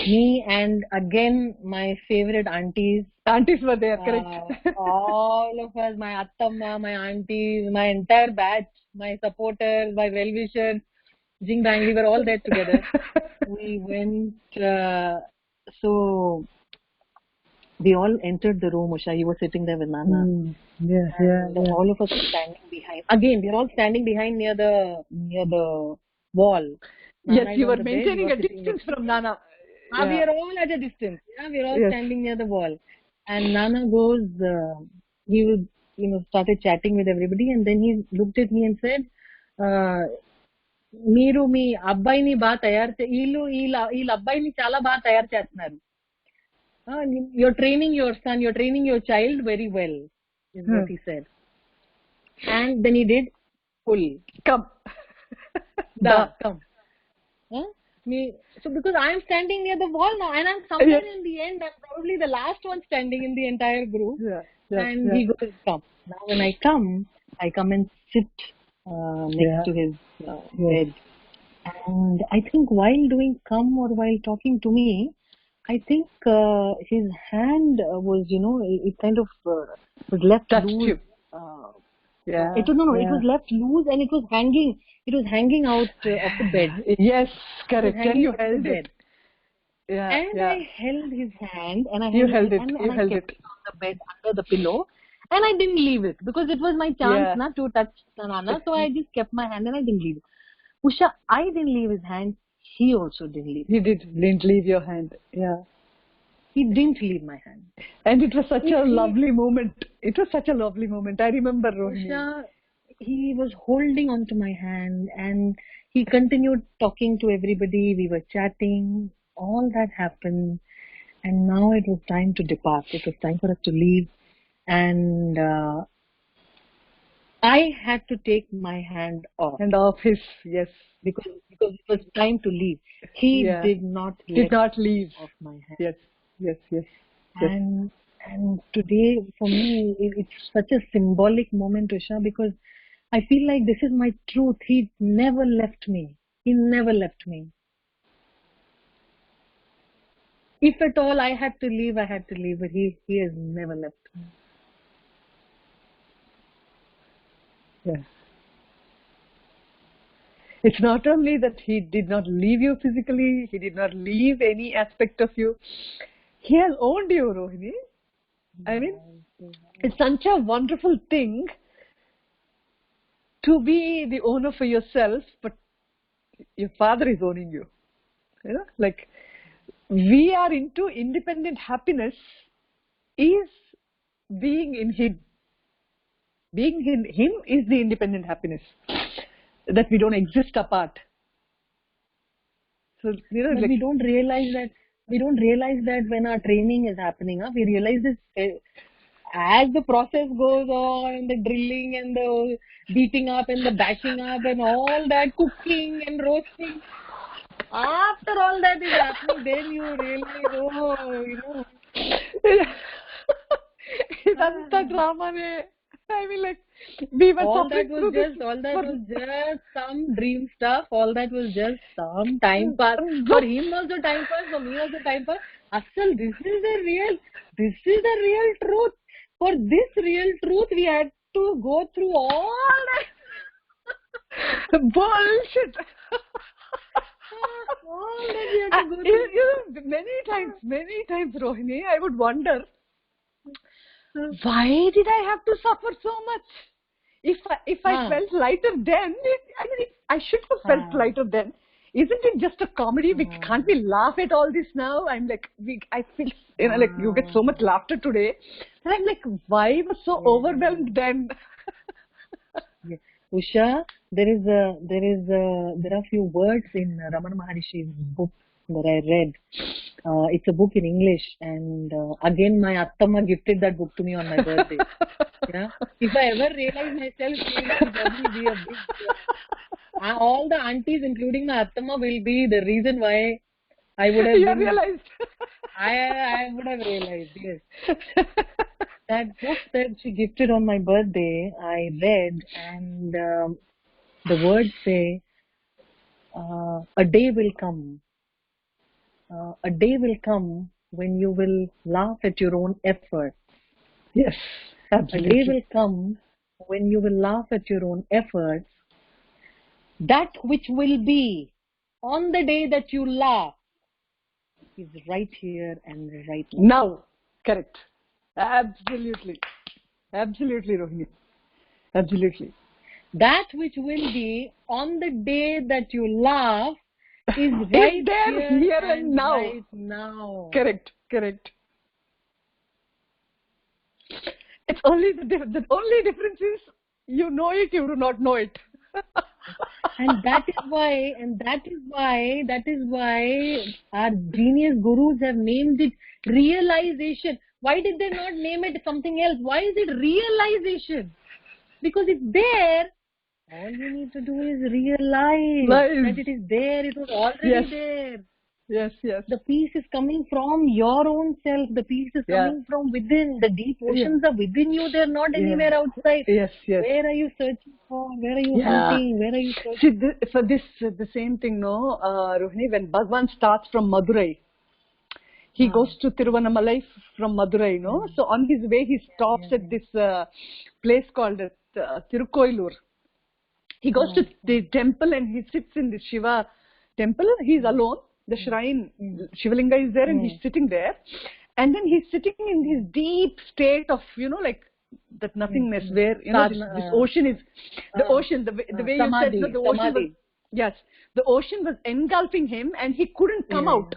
Me and again my favorite aunties, Aunties were there, correct. all of us, my attamma, my aunties, my entire batch, my supporters, my well-wishers, Jing Bang, we were all there together. We went, so we all entered the room, Usha. You were sitting there with Nana. Yeah, yeah, And yeah. all of us were standing behind. Again, we are all standing behind near the wall. Yes, Nana is you on were the bed. We maintaining are a sitting distance next to from him. Nana. We Yeah. are all at a distance. Yeah, we are all Yes. standing near the wall. And Nana goes, he would, started chatting with everybody, and then he looked at me and said, మీరు మీ అబ్బాయిని బాగా తయారు వీళ్ళ అబ్బాయిని చాలా బాగా తయారు చేస్తున్నారు. You're training your son, you're training your child very well, is what he said. And then he did pull. Come. Come. So because I'm standing near the wall now, and I'm somewhere in the end, I'm probably the last one standing in the entire group. And he goes, come. Now when I come and sit next to his bed. And I think while doing come or while talking to me, I think his hand was, it kind of was left Touched loose. you. It was left loose and it was hanging out of the bed. Yes, correct. And you held it. I held his hand and I held it. And I kept it on the bed under the pillow. And I didn't leave it because it was my chance to touch Nana. So I just kept my hand and I didn't leave it. Usha, I didn't leave his hand. He also didn't leave. He didn't leave your hand. Yeah. He didn't leave my hand. And it was such a lovely moment. It was such a lovely moment. I remember, Rohini. Usha, he was holding onto my hand and he continued talking to everybody. We were chatting. All that happened. And now it was time to depart. It was time for us to leave. And I had to take my hand off. And off his, yes. Because it was time to leave. He did not leave off my hand. Yes. And today, for me, it's such a symbolic moment, Usha, because I feel like this is my truth. He never left me. He never left me. If at all I had to leave, but he has never left me. Yes. It's not only that he did not leave you physically, he did not leave any aspect of you. He has owned you, Rohini. I mean, it's such a wonderful thing to be the owner for yourself, but your father is owning you. Like, we are into independent happiness is being in him. Being in him is the independent happiness. That we don't exist apart. So, but we don't realize that. We don't realize that when our training is happening. We realize this as the process goes on, the drilling and the beating up and the bashing up and all that cooking and roasting. After all that is happening, then you realize, It's drama. I mean, like, we were all that was just some dream stuff. All that was just some time pass. For him also time pass. For me also time pass. Asal, this is the real truth. For this real truth, we had to go through all that bullshit. All that we had to go through. Many times, Rohini, I would wonder, why did I have to suffer so much? If I felt lighter then, I should have felt lighter then. Isn't it just a comedy? Can't we laugh at all this now? I'm like, I feel, like you get so much laughter today. And I'm like, why I was so overwhelmed then? Usha, there are few words in Ramana Maharishi's book that I read. It's a book in English, and again my Attamma gifted that book to me on my birthday. If I ever realize myself, it will probably be a big. All the aunties, including my Attamma, will be the reason why I would have realized. I would have realized, yes. That book that she gifted on my birthday, I read, and the words say, a day will come. A day will come when you will laugh at your own effort. Yes, absolutely. A day will come when you will laugh at your own efforts. That which will be on the day that you laugh is right here and right now. Now, correct. Absolutely. Absolutely, Rohini. Absolutely. That which will be on the day that you laugh is Right there here and now. Right now. Correct, correct. It's only the only difference is you know it, you do not know it. And that is why our genius gurus have named it realization. Why did they not name it something else? Why is it realization? Because it's there. All you need to do is realize that it is there. It was already there. Yes, yes. The peace is coming from your own self. The peace is coming from within. The deep oceans are within you. They're not anywhere outside. Yes, yes. Where are you searching for? Where are you hunting? Where are you searching? See, for this, the same thing, no, Rohini, when Bhagwan starts from Madurai, he goes to Tiruvannamalai from Madurai, no? So on his way, he stops at this place called Tirukoilur. He goes to the temple and he sits in the Shiva temple. He's alone. The shrine, Shivalinga is there and he's sitting there. And then he's sitting in this deep state of, like that nothingness where, this ocean is, the ocean, the way samadhi, you said that the ocean was, yes, the ocean was engulfing him and he couldn't come out.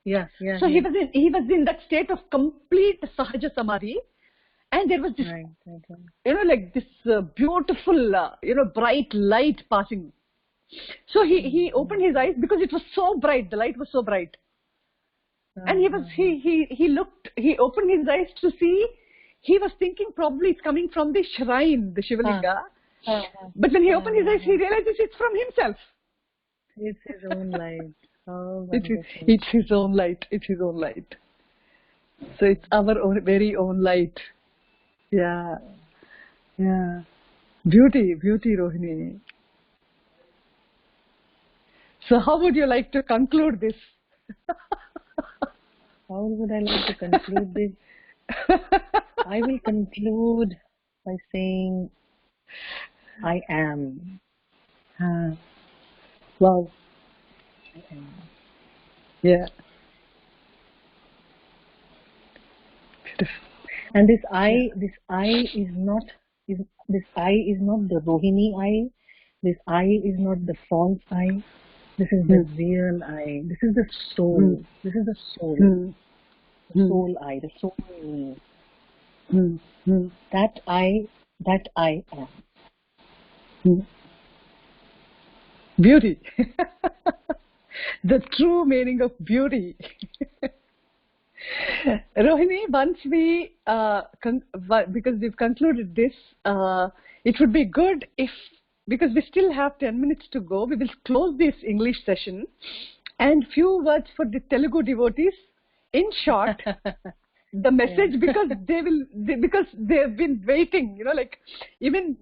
So he was in that state of complete Sahaja Samadhi. And there was this, like this beautiful, bright light passing. So he opened his eyes because it was so bright. The light was so bright, and he opened his eyes to see. He was thinking probably it's coming from the shrine, the Shivalinga. But when he opened his eyes, he realizes it's from himself. It's his own light. Oh, it's his own light. It's his own light. So it's our own, very own light. Yeah. Beauty, Rohini. So how would you like to conclude this? How would I like to conclude this? I will conclude by saying, I am. Wow. I am. Yeah. And this I is not the Rohini I. This I is not the false I. This is the real I. This is the soul. This is the soul. The soul I. The soul me. That I am. Beauty. The true meaning of beauty. Rohini, once we, because we've concluded this, it would be good if, because we still have 10 minutes to go, we will close this English session and few words for the Telugu devotees. In short, the message, because because they've been waiting, like even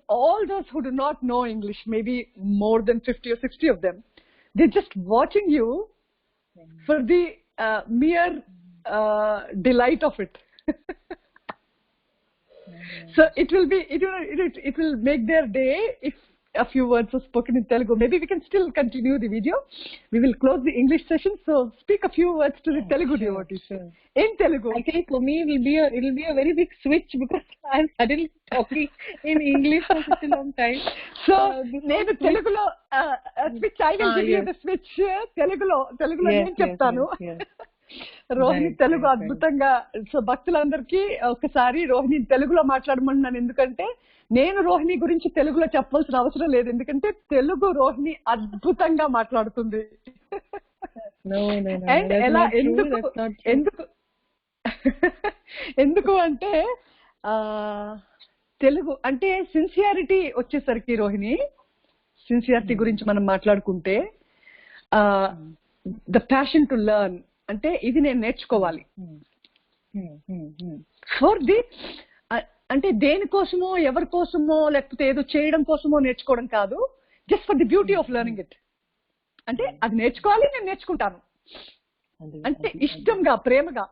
all those who do not know English, maybe more than 50 or 60 of them, they're just watching you for the mere delight of it. So it will make their day if a few words are spoken in Telugu. Maybe we can still continue the video. We will close the English session. So speak a few words to the Telugu devotees in Telugu. Actually, for me, it will be a very big switch because I'm suddenly talking in English for such a long time. So, నేను తెలుగులో switch. I will give you the switch. తెలుగులో నేను చెప్తాను. రోహిణి తెలుగు అద్భుతంగా. So భక్తులందరికీ ఒకసారి రోహిణి తెలుగులో మాట్లాడమంటున్నాను. ఎందుకంటే నేను రోహిణి గురించి తెలుగులో చెప్పవలసిన అవసరం లేదు. ఎందుకంటే తెలుగు రోహిణి అద్భుతంగా మాట్లాడుతుంది. అండ్ ఎలా ఎందుకు అంటే తెలుగు అంటే సిన్సియారిటీ వచ్చేసరికి రోహిణి, సిన్సియారిటీ గురించి మనం మాట్లాడుకుంటే ద ప్యాషన్ టు లెర్న్, అంటే ఇది నేను నేర్చుకోవాలి. ఫర్ ది అంటే దేనికోసమో ఎవరి కోసమో లేకపోతే ఏదో చేయడం కోసమో నేర్చుకోవడం కాదు, just for the beauty of learning it. అంటే అది నేర్చుకోవాలి, నేను నేర్చుకుంటాను అంటే ఇష్టంగా, ప్రేమగా.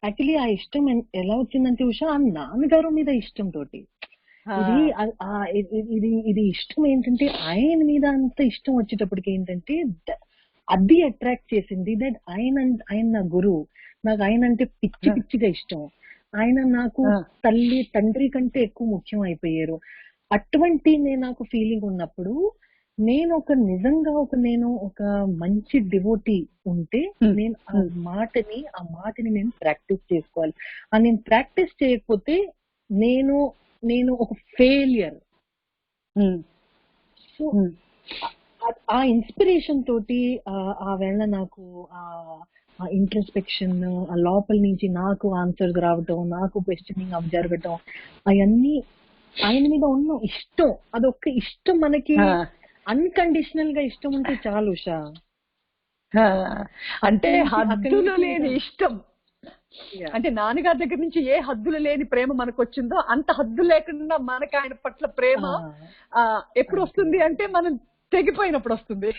యాక్చువల్లీ ఆ ఇష్టం ఎలా వచ్చిందంటే ఉషా, ఆ నాన్నగారు మీద ఇష్టం తోటి. ఇది ఇష్టం ఏంటంటే ఆయన మీద అంత ఇష్టం వచ్చేటప్పటికి ఏంటంటే అది అట్రాక్ట్ చేసింది. దట్ ఆయన నా గురువు, నాకు ఆయన అంటే పిచ్చి పిచ్చిగా ఇష్టం. ఆయన నాకు తల్లి తండ్రి కంటే ఎక్కువ ముఖ్యం అయిపోయారు. అటువంటి నాకు ఫీలింగ్ ఉన్నప్పుడు నేను నిజంగా ఒక మంచి డివోటీ ఉంటే నేను ఆ మాటని నేను ప్రాక్టీస్ చేసుకోవాలి. నేను ప్రాక్టీస్ చేయకపోతే నేను ఒక ఫెయిలియర్. సో ఆ ఇన్స్పిరేషన్ తోటి ఆ వేళ నాకు ఆ ఇంట్రోస్పెక్షన్, ఆ లోపల నుంచి నాకు ఆన్సర్స్ రావటం, నాకు క్వశ్చనింగ్ అవి జరగటం, అవన్నీ ఆయన మీద ఉన్న ఇష్టం. అదొక్క ఇష్టం మనకి అన్కండిషనల్ గా ఇష్టం ఉంటే చాలు ఉషా. అంటే హద్దులు లేని ఇష్టం. అంటే నాన్నగారి దగ్గర నుంచి ఏ హద్దులు లేని ప్రేమ మనకు వచ్చిందో అంత హద్దు లేకుండా మనకి ఆయన పట్ల ప్రేమ ఎప్పుడు వస్తుంది అంటే మనం తెగిపోయినప్పుడు వస్తుంది.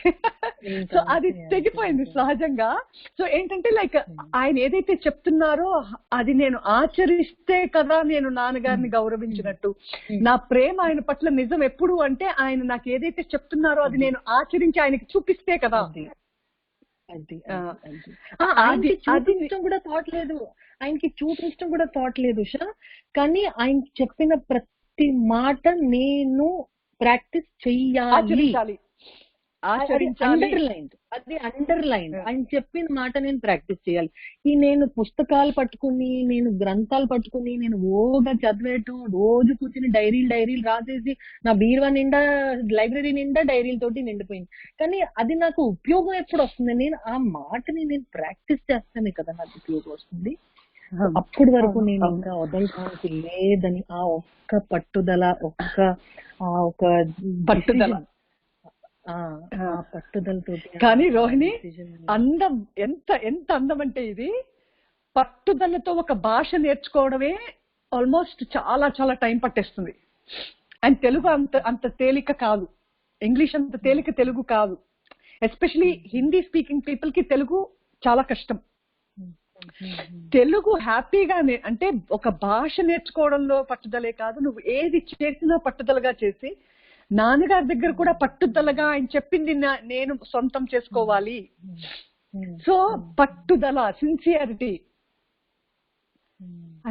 సో అది తెగిపోయింది సహజంగా. సో ఏంటంటే లైక్ ఆయన ఏదైతే చెప్తున్నారో అది నేను ఆచరిస్తే కదా నేను నాన్నగారిని గౌరవించినట్టు. నా ప్రేమ ఆయన పట్ల నిజం ఎప్పుడు అంటే ఆయన నాకు ఏదైతే చెప్తున్నారో అది నేను ఆచరించి ఆయనకి చూపిస్తే కదా. చూపించడం కూడా థాట్ లేదు, ఆయనకి చూపించడం కూడా థాట్ లేదు ఉషా. కానీ ఆయన చెప్పిన ప్రతి మాట నేను ప్రాక్టీస్ చెయ్యాలి, అండర్లైన్. అది అండర్లైన్. ఆయన చెప్పిన మాట నేను ప్రాక్టీస్ చేయాలి. నేను పుస్తకాలు పట్టుకుని, నేను గ్రంథాలు పట్టుకుని, నేను ఓగా చదివేయటం, రోజు కూర్చుని డైరీలు రాసేసి నా బీరువా నిండా, లైబ్రరీ నిండా డైరీలతోటి నిండిపోయింది. కానీ అది నాకు ఉపయోగం ఎప్పుడు వస్తుంది? నేను ఆ మాటని నేను ప్రాక్టీస్ చేస్తానే కదా నాకు ఉపయోగం వస్తుంది. అప్పటి వరకు నేను ఇంకా వదలడానికి లేదని ఆ ఒక్క పట్టుదల, ఒక పట్టుదల, పట్టుదలతో. కానీ రోహిణి, అందం ఎంత అందం అంటే ఇది పట్టుదలతో ఒక భాష నేర్చుకోవడమే ఆల్మోస్ట్ చాలా చాలా టైం పట్టేస్తుంది. అండ్ తెలుగు అంత తేలిక కాదు, ఇంగ్లీష్ అంత తేలిక తెలుగు కాదు. ఎస్పెషలీ హిందీ స్పీకింగ్ పీపుల్ కి తెలుగు చాలా కష్టం. తెలుగు హ్యాపీగానే అంటే ఒక భాష నేర్చుకోవడంలో పట్టుదలే కాదు, నువ్వు ఏది చేసినా పట్టుదలగా చేసి నాన్నగారి దగ్గర కూడా పట్టుదలగా ఆయన చెప్పింది నేను సొంతం చేసుకోవాలి. సో పట్టుదల, సిన్సియారిటీ.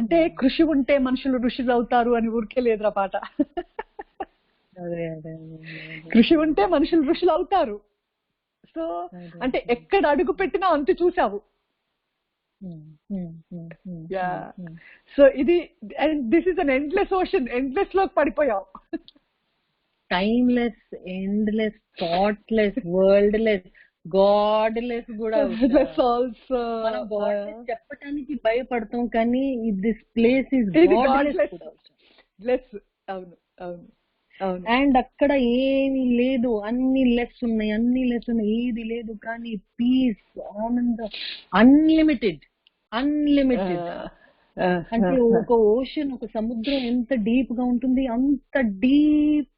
అంటే కృషి ఉంటే మనుషులు ఋషులు అవుతారు అని ఊరికే లేదురా పాట. కృషి ఉంటే మనుషులు ఋషులు అవుతారు. సో అంటే ఎక్కడ అడుగు పెట్టినా అంతు చూసావు. సో ఇది this is an endless ocean, endless లోకి పడిపోయావు. టైమ్లెస్, ఎండ్లెస్, థాట్లెస్, వర్ల్డ్లెస్, గాడ్లెస్ కూడా. చెప్పడానికి భయపడతాం కానీ దిస్ ప్లేస్ ఇస్ గాడ్లెస్. అవును అవును. అండ్ అక్కడ ఏమీ లేదు, అన్ని లెస్ ఉన్నాయి, ఏది లేదు. కానీ పీస్, ఆనందం, అన్లిమిటెడ్. అంటే ఒక ఓషన్, ఒక సముద్రం ఎంత డీప్ గా ఉంటుంది, అంత deep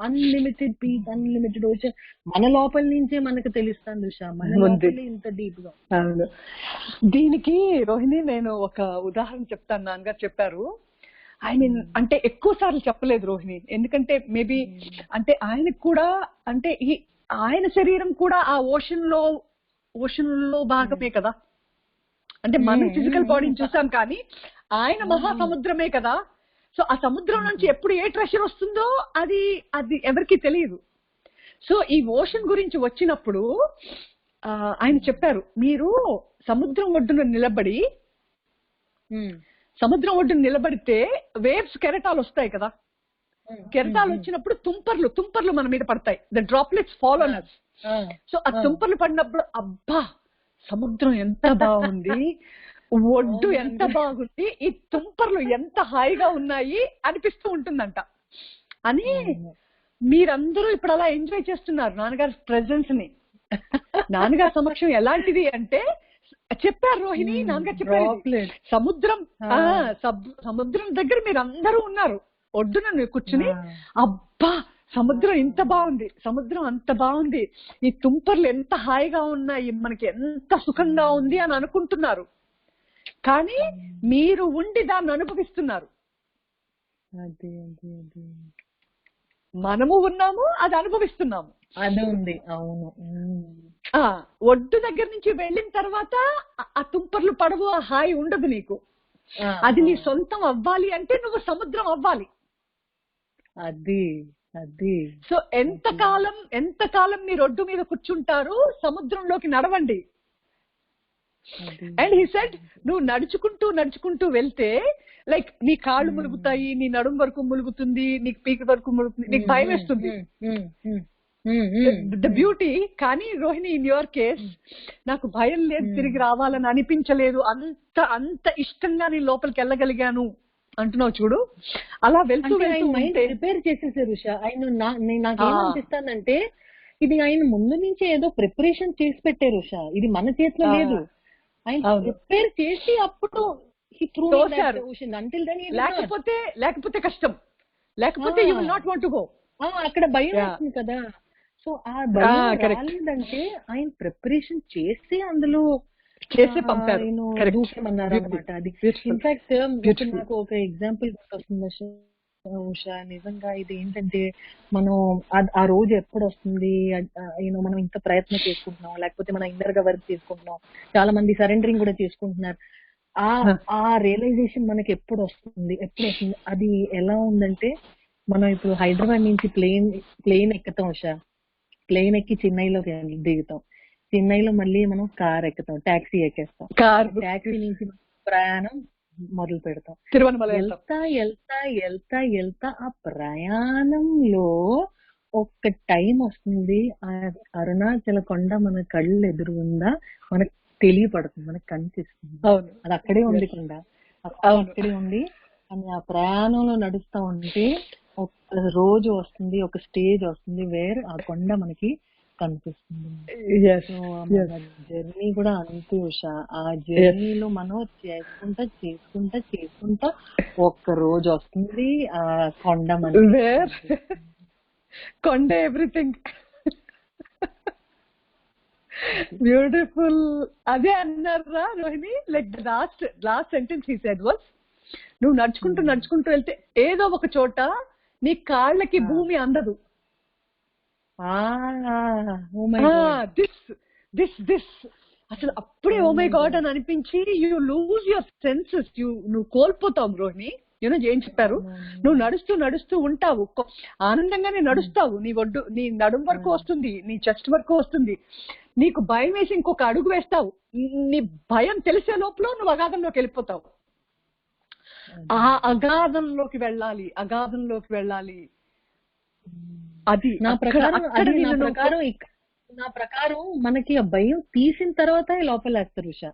unlimited piece, unlimited ocean మన లోపల నుంచే మనకు తెలుస్తుంది ఉషా. మన లోపలే ఇంత డీప్ గా. అవును. దీనికి రోహిణి నేను ఒక ఉదాహరణ చెప్తాను. నాన్నగారు చెప్పారు. ఆయన అంటే ఎక్కువ సార్లు చెప్పలేదు రోహిణి, ఎందుకంటే మేబీ అంటే ఆయనకు కూడా అంటే ఆయన శరీరం కూడా ఆ ఓషన్ లో భాగమే కదా. అంటే మనం ఫిజికల్ బాడీని చూసాం కానీ ఆయన మహాసముద్రమే కదా. సో ఆ సముద్రం నుంచి ఎప్పుడు ఏ ట్రెషర్ వస్తుందో అది ఎవరికి తెలియదు. సో ఈ ఓషన్ గురించి వచ్చినప్పుడు ఆయన చెప్పారు, మీరు సముద్రం ఒడ్డున నిలబడితే వేవ్స్, కెరటాలు వస్తాయి కదా. కెరటాలు వచ్చినప్పుడు తుంపర్లు మన మీద పడతాయి. The droplets fall on us. So ఆ తుంపర్లు పడినప్పుడు అబ్బా సముద్రం ఎంత బాగుంది, ఒడ్డు ఎంత బాగుంది, ఈ తుంపర్లు ఎంత హాయిగా ఉన్నాయి అనిపిస్తూ ఉంటుందంట. అని మీరందరూ ఇప్పుడు అలా ఎంజాయ్ చేస్తున్నారు నాన్నగారి ప్రెజెన్స్ ని. నాన్నగారి సమక్షం ఎలాంటిది అంటే చెప్పారు రోహిణి, నాన్నగారు చెప్పారు సముద్రం దగ్గర మీరు అందరూ ఉన్నారు, ఒడ్డున కూర్చుని అబ్బా సముద్రం ఇంత బాగుంది, సముద్రం అంత బాగుంది, ఈ తుంపర్లు ఎంత హాయిగా ఉన్నాయి, మనకి ఎంత సుఖంగా ఉంది అని అనుకుంటున్నారు. కానీ మీరు ఉండి దాన్ని అనుభవిస్తున్నారు. మనము ఉన్నాము, అది అనుభవిస్తున్నాము. అది ఉంది. అవును. ఒడ్డు దగ్గర నుంచి వెళ్ళిన తర్వాత ఆ తుంపర్లు పడవు, ఆ హాయి ఉండదు నీకు. అది నీ సొంతం అవ్వాలి అంటే నువ్వు సముద్రం అవ్వాలి. అది సో ఎంతకాలం మీరు ఒడ్డు మీద కూర్చుంటారు, సముద్రంలోకి నడవండి. అండ్ హీ సెడ్ నువ్వు నడుచుకుంటూ వెళ్తే లైక్ నీ కాళ్ళు ములుగుతాయి, నీ నడుము వరకు ములుగుతుంది, నీకు పీక వరకు ములుగుతుంది, నీకు భయం వేస్తుంది. The beauty. కానీ రోహిణి ఇన్ యువర్ కేస్ నాకు భయం లేదు, తిరిగి రావాలని అనిపించలేదు, అంత ఇష్టంగా నేను లోపలికి వెళ్ళగలిగాను అంటున్నావు చూడు. అలా వెళ్తూ ప్రిపేర్ చేసేసారు ఉషా. నాకేమనిపిస్తానంటే ఇది ఆయన ముందు నుంచే ఏదో ప్రిపరేషన్ చేసి పెట్టారు ఉషా. ఇది మన చేతిలో లేదు. ఆయన ప్రిపేర్ చేసి అప్పుడు లేకపోతే కష్టం, లేకపోతే you will not want to go. అక్కడ భయం వస్తుంది కదా. సో ఆ భయం రాలేదంటే ఆయన ప్రిపరేషన్ చేసి అందులో పంపారు, దూకేమన్నారు అనమాట. అది ఇన్ఫాక్ట్ నాకు ఒక ఎగ్జాంపుల్ వస్తుంది ఉషా. నిజంగా ఇది ఏంటంటే మనం ఆ రోజు ఎప్పుడు వస్తుంది, మనం ఇంత ప్రయత్నం చేసుకుంటున్నాం, లేకపోతే మనం ఇన్నర్ గా వర్క్ చేసుకుంటున్నాం, చాలా మంది సరెండరింగ్ కూడా చేసుకుంటున్నారు. ఆ రియలైజేషన్ మనకి ఎప్పుడు వస్తుంది. అది ఎలా ఉందంటే మనం ఇప్పుడు హైదరాబాద్ నుంచి ప్లేన్ ఎక్కుతాం ఉషా. ప్లేన్ ఎక్కి చెన్నైలో దిగుతాం, చెన్నైలో మళ్ళీ మనం కార్ ఎక్కుతాం, టాక్సీ ఎక్కేస్తాం, టాక్సీ నుంచి ప్రయాణం మొదలు పెడతాం. వెళ్తా ఆ ప్రయాణంలో ఒక టైం వస్తుంది, ఆ అరుణాచల కొండ మన కళ్ళు ఎదురుగుందా మనకు తెలియపడుతుంది, మనకు కనిపిస్తుంది. అది అక్కడే ఉంది కొండ, అక్కడే ఉంది. అని ఆ ప్రయాణంలో నడుస్తా ఉంటే ఒక రోజు వస్తుంది, ఒక స్టేజ్ వస్తుంది వేర్ ఆ కొండ మనకి కనిపిస్తుంది. జర్నీ కూడా అంతే ఉషా. ఆ జర్నీలో మనం చేసుకుంటా ఒక్క రోజు వస్తుంది ఆ కొండ మనకి. కొండ ఎవ్రీథింగ్ బ్యూటిఫుల్. అదే అన్నారా Rohini, like the last sentence he said was నువ్వు నడుచుకుంటూ వెళ్తే ఏదో ఒక చోట నీ కాళ్ళకి భూమి అందదు. దిస్ అసలు అప్పుడే ఓ మై గాడ్ అని అనిపించి యూ లూజ్ యువర్ సెన్సెస్, నువ్వు కోల్పోతావు రోహిణి. ఏం చెప్పారు, నువ్వు నడుస్తూ ఉంటావు, ఆనందంగానే నడుస్తావు, నీ నడుం వరకు వస్తుంది, నీ చెస్ట్ వరకు వస్తుంది, నీకు భయం వేసి ఇంకొక అడుగు వేస్తావు, నీ భయం తెలిసే లోపల నువ్వు అగాధంలోకి వెళ్ళిపోతావు. ఆ అగాధంలోకి వెళ్ళాలి. అది నా ప్రకారం మనకి ఆ భయం తీసిన తర్వాత లోపల వేస్తారు ఉషా.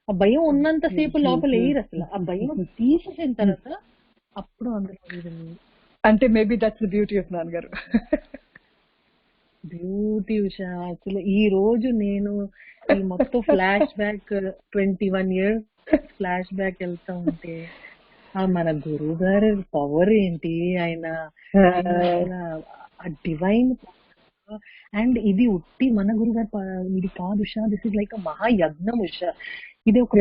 ఆ భయం ఉన్నంత సేపు లోపల వేయరు అసలు. ఆ భయం తీసేసిన తర్వాత అప్పుడు అందులో అంటే maybe that's the beauty of నాన్నగారు. బ్యూటీ ఉషా. అసలు ఈ రోజు నేను ఈ మొత్తం flash back 21 years flash back వెళ్తా ఉంటే మన గురువు గారి పవర్ ఏంటి, ఆయన డివైన్. అండ్ ఇది ఉట్టి మన గురువు గారు ఇది కాదు ఉషా, దిస్ ఇస్ లైక్ మహాయజ్ఞం ఉషా. ఇది ఒక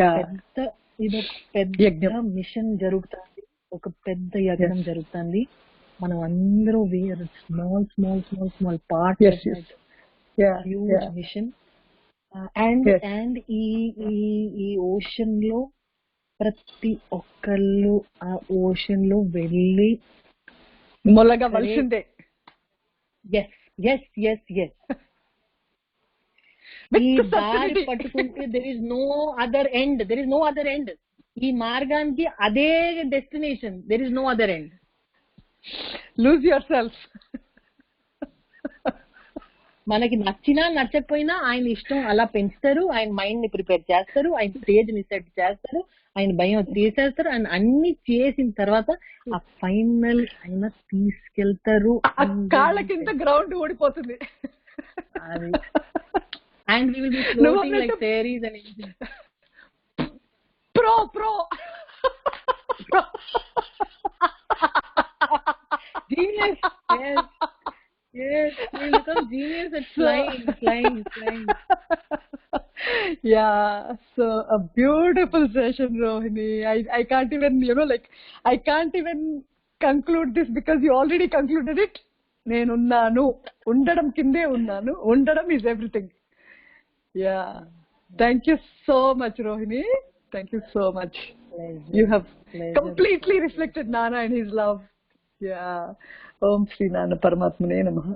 పెద్ద మిషన్ జరుగుతుంది, ఒక పెద్ద యజ్ఞం జరుగుతుంది. మనం అందరూ small part huge mission. And ఈ ఓషన్ లో ప్రతి ఒక్కళ్ళు ఆ ఓషన్ లో వెళ్ళి మొలగవలసిందే. ఈ దారి పట్టుకుంటే there is no other end. ఈ మార్గానికి అదే destination, there is no other end. Lose yourself. మనకి నచ్చినా నచ్చకపోయినా ఆయన ఇష్టం అలా పెంచుతారు, ఆయన మైండ్ ని ప్రిపేర్ చేస్తారు, ఆయన స్టేజ్ ని సెట్ చేస్తారు, ఆయన భయం తీసేస్తారు, ఆయన అన్ని చేసిన తర్వాత ఆ ఫైనల్ ఆయన తీసుకెళ్తారు. కాళ్ళ కింద గ్రౌండ్ ఓడిపోతుంది. And we will be No floating like momentum. fairies and angels. Pro. Genius. Yes. Yes. We will become genius at flying. Yeah, so a beautiful session, Rohini. I can't even, I can't even conclude this because you already concluded it. నేనున్నాను ఉండడం కిందే ఉన్నాను ఉండడం is everything. Yeah. Thank you so much, Rohini. Thank you so much. Pleasure. You have Pleasure. completely reflected Nana and his love. Yeah. Om Sri Nana Paramatmane Namaha.